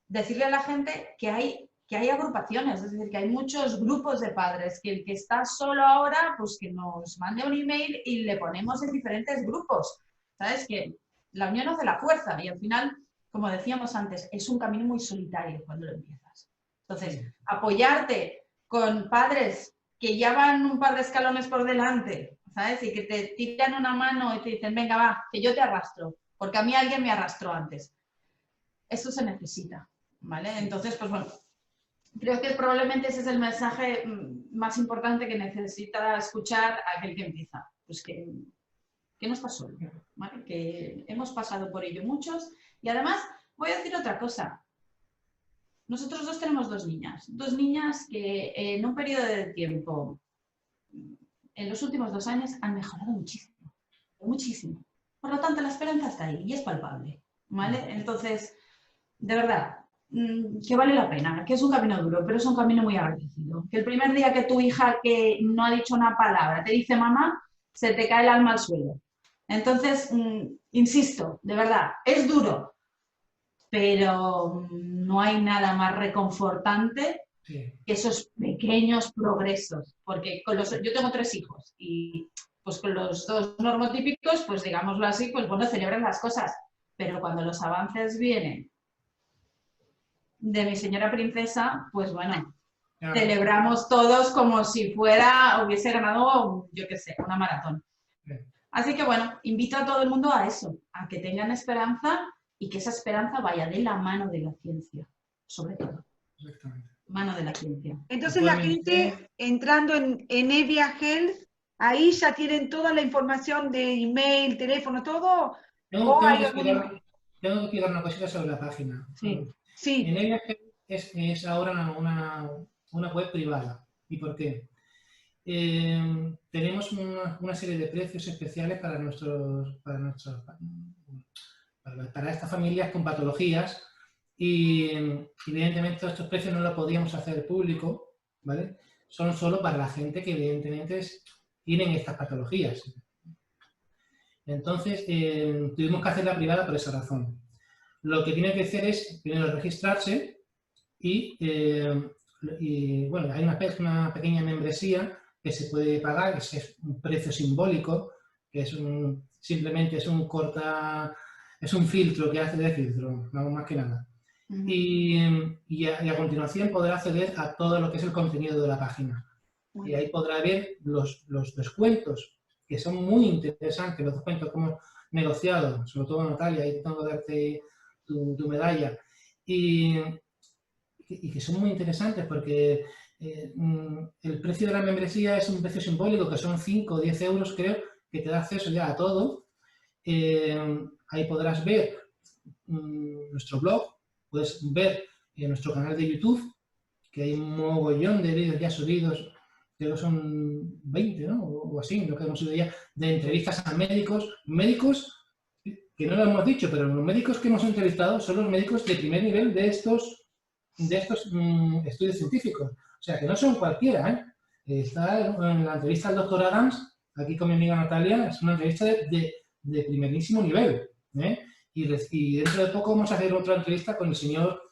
decirle a la gente que hay agrupaciones, es decir, que hay muchos grupos de padres, que el que está solo ahora, pues que nos mande un email y le ponemos en diferentes grupos. ¿Sabes? Que la unión hace la fuerza y al final, como decíamos antes, es un camino muy solitario cuando lo empiezas. Entonces, apoyarte con padres que ya van un par de escalones por delante, ¿sabes? Y que te tiran una mano y te dicen, venga, va, que yo te arrastro, porque a mí alguien me arrastró antes. Eso se necesita, ¿vale? Entonces, pues bueno, creo que probablemente ese es el mensaje más importante que necesita escuchar aquel que empieza. Pues que no estás solo, ¿vale? Que hemos pasado por ello muchos. Y además, voy a decir otra cosa. Nosotros dos tenemos dos niñas que en un periodo de tiempo, en los últimos 2 años, han mejorado muchísimo, muchísimo. Por lo tanto, la esperanza está ahí y es palpable, ¿vale? Entonces, de verdad, que vale la pena, que es un camino duro, pero es un camino muy agradecido. Que el primer día que tu hija, que no ha dicho una palabra, te dice mamá, se te cae el alma al suelo. Entonces, insisto, de verdad, es duro, pero no hay nada más reconfortante que esos pequeños progresos. Porque yo tengo 3 hijos y pues con los 2 normotípicos, pues digámoslo así, pues bueno, celebran las cosas. Pero cuando los avances vienen de mi señora princesa, pues bueno, celebramos todos como si hubiese ganado, yo qué sé, una maratón. Así que bueno, invito a todo el mundo a eso, a que tengan esperanza y que esa esperanza vaya de la mano de la ciencia, sobre todo. Exactamente. Mano de la ciencia. Entonces la gente entrando en Evia Health, ahí ya tienen toda la información de email, teléfono, todo. Tengo que explicar una cosita sobre la página. Sí. Sí. En Evia Health es ahora una web privada. ¿Y por qué? Tenemos una serie de precios especiales para estas familias con patologías y evidentemente estos precios no los podíamos hacer público, ¿vale? Son solo para la gente que evidentemente tienen estas patologías. Entonces tuvimos que hacerla privada por esa razón. Lo que tienen que hacer es primero registrarse y bueno, hay una pequeña membresía que se puede pagar, que es un precio simbólico, que es simplemente es un filtro que hace de filtro, no más que nada. Y a continuación podrá acceder a todo lo que es el contenido de la página. Y ahí podrá ver los descuentos, que son muy interesantes, los descuentos que hemos negociado, sobre todo Natalia, ahí tengo que darte tu medalla. Y que son muy interesantes porque el precio de la membresía es un precio simbólico, que son 5 o 10 euros, creo, que te da acceso ya a todo. Ahí podrás ver nuestro blog, puedes ver nuestro canal de YouTube, que hay un mogollón de vídeos ya subidos, creo que son 20, ¿no? O así, lo que hemos subido ya, de entrevistas a médicos que no lo hemos dicho, pero los médicos que hemos entrevistado son los médicos de primer nivel de estos estudios científicos. O sea, que no son cualquiera, ¿eh? Está en la entrevista al doctor Adams, aquí con mi amiga Natalia, es una entrevista de primerísimo nivel, ¿eh? Y dentro de poco vamos a hacer otra entrevista con el señor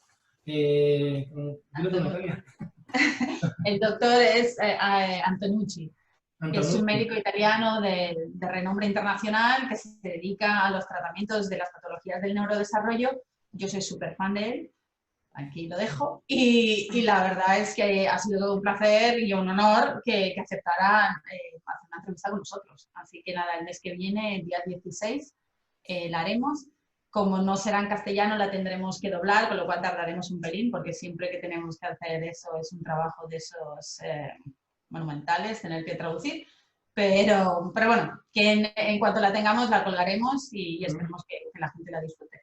Natalia. El doctor es Antonucci, que es un médico italiano de renombre internacional que se dedica a los tratamientos de las patologías del neurodesarrollo. Yo soy súper fan de él, aquí lo dejo, y la verdad es que ha sido todo un placer y un honor que aceptara hacer una entrevista con nosotros. Así que nada, el mes que viene, el día 16, la haremos. Como no será en castellano, la tendremos que doblar, con lo cual tardaremos un pelín, porque siempre que tenemos que hacer eso es un trabajo de esos monumentales, tener que traducir. Pero bueno, que en cuanto la tengamos, la colgaremos y esperemos que la gente la disfrute.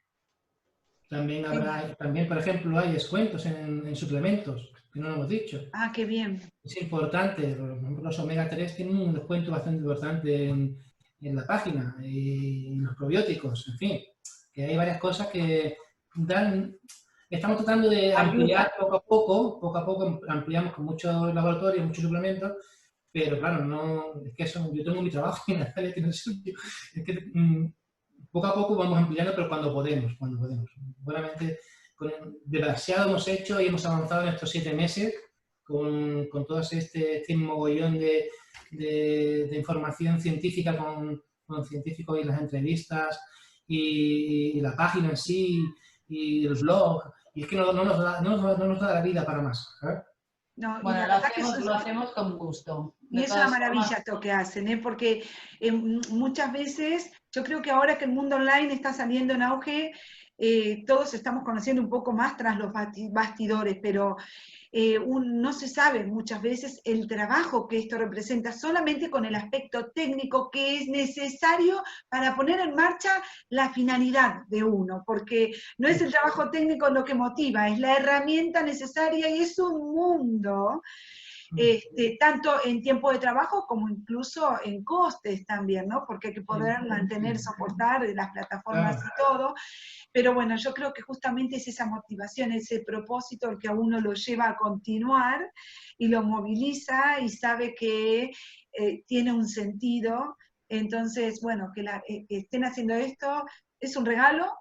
También, por ejemplo, hay descuentos en suplementos, que no lo hemos dicho. Ah, qué bien. Es importante, por ejemplo, los omega 3 tienen un descuento bastante importante en la página, y los probióticos, en fin, que hay varias cosas que estamos tratando de ampliar poco a poco ampliamos con muchos laboratorios, muchos suplementos, pero claro, no, es que yo tengo mi trabajo y Natalia tiene el suyo, es que poco a poco vamos ampliando, pero cuando podemos. Seguramente demasiado hemos hecho y hemos avanzado en estos 7 meses con todo este mogollón de información científica con científicos y las entrevistas y la página en sí y el blog, y es que no nos da la vida para más, ¿sabes? No, bueno, lo hacemos con gusto. Y es una maravilla esto que hacen, ¿eh? Porque muchas veces, yo creo que ahora que el mundo online está saliendo en auge, todos estamos conociendo un poco más tras los bastidores, pero no se sabe muchas veces el trabajo que esto representa, solamente con el aspecto técnico que es necesario para poner en marcha la finalidad de uno, porque no es el trabajo técnico lo que motiva, es la herramienta necesaria y es un mundo tanto en tiempo de trabajo como incluso en costes también, ¿no? Porque hay que poder mantener, soportar las plataformas y todo. Pero bueno, yo creo que justamente es esa motivación, ese propósito el que a uno lo lleva a continuar y lo moviliza y sabe que tiene un sentido. Entonces, bueno, que estén haciendo esto es un regalo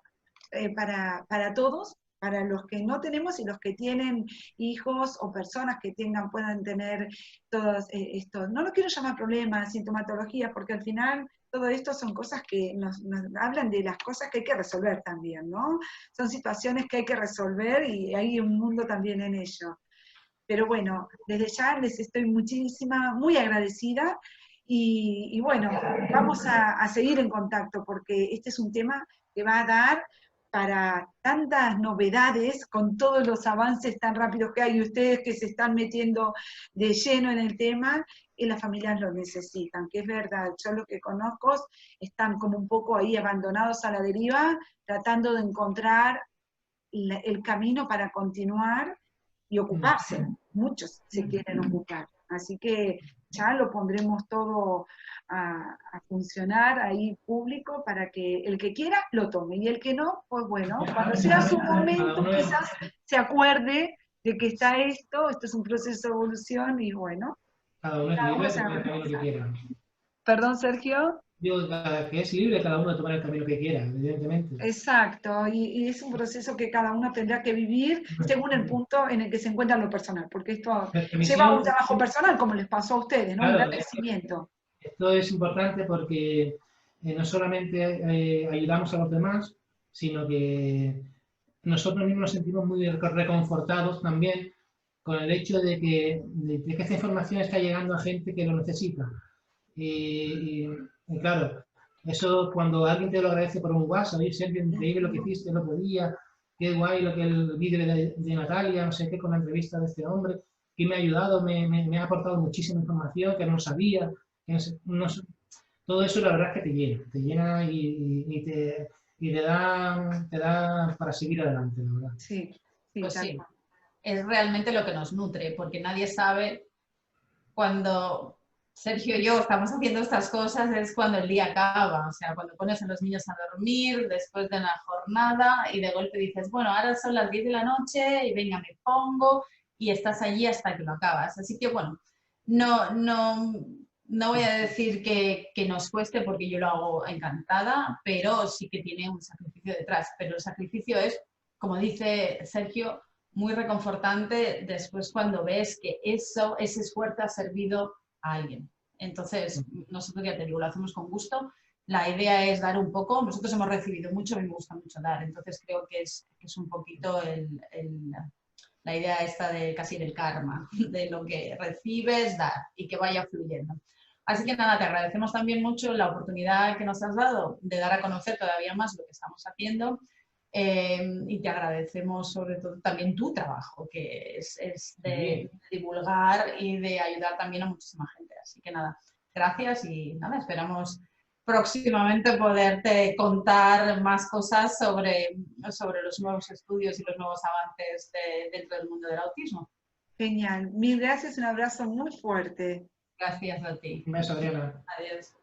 para todos, para los que no tenemos y los que tienen hijos o personas que puedan tener todos estos, no lo quiero llamar problemas, sintomatologías, porque al final todo esto son cosas que nos hablan de las cosas que hay que resolver también, ¿no? Son situaciones que hay que resolver y hay un mundo también en ello. Pero bueno, desde ya les estoy muy agradecida y bueno, vamos a seguir en contacto porque este es un tema que va a dar para tantas novedades con todos los avances tan rápidos que hay y ustedes que se están metiendo de lleno en el tema y las familias lo necesitan, que es verdad, yo lo que conozco están como un poco ahí abandonados a la deriva, tratando de encontrar el camino para continuar y ocuparse. Muchos se quieren ocupar. Así que ya lo pondremos todo a funcionar ahí público para que el que quiera lo tome y el que no, pues bueno, cuando sea su momento quizás se acuerde de que esto es un proceso de evolución y bueno. Cada uno es libre de tomar el camino que quiera. Perdón, Sergio. Digo, que es libre cada uno de tomar el camino que quiera, evidentemente. Exacto, y es un proceso que cada uno tendrá que vivir según el punto en el que se encuentra lo personal, porque esto lleva un trabajo personal, como les pasó a ustedes, ¿no? Claro, Un crecimiento. Esto es importante porque no solamente ayudamos a los demás, sino que nosotros mismos nos sentimos muy reconfortados también con el hecho de que esta información está llegando a gente que lo necesita. Y claro, eso cuando alguien te lo agradece por un WhatsApp, oye, Sergio, increíble lo que hiciste el otro día, qué guay el vídeo de Natalia, no sé qué, con la entrevista de este hombre, que me ha ayudado, me ha aportado muchísima información que no sabía. Todo eso la verdad es que te llena y te da para seguir adelante, la verdad. Sí, pues sí, es realmente lo que nos nutre, porque nadie sabe cuando Sergio y yo estamos haciendo estas cosas, es cuando el día acaba, o sea, cuando pones a los niños a dormir después de una jornada y de golpe dices, bueno, ahora son las 10 de la noche y venga, me pongo, y estás allí hasta que lo acabas. Así que bueno, no voy a decir que nos cueste porque yo lo hago encantada, pero sí que tiene un sacrificio detrás. Pero el sacrificio es, como dice Sergio, muy reconfortante después cuando ves que ese esfuerzo ha servido a alguien. Entonces, nosotros ya te digo, lo hacemos con gusto. La idea es dar un poco. Nosotros hemos recibido mucho, a mí me gusta mucho dar. Entonces creo que es un poquito la idea esta de casi del karma, de lo que recibes, dar y que vaya fluyendo. Así que nada, te agradecemos también mucho la oportunidad que nos has dado de dar a conocer todavía más lo que estamos haciendo y te agradecemos sobre todo también tu trabajo, que es de divulgar y de ayudar también a muchísima gente. Así que nada, gracias y nada, esperamos próximamente poderte contar más cosas sobre los nuevos estudios y los nuevos avances dentro del mundo del autismo. Genial. Mil gracias, un abrazo muy fuerte. Gracias a ti. Un beso, Adriana. Adiós.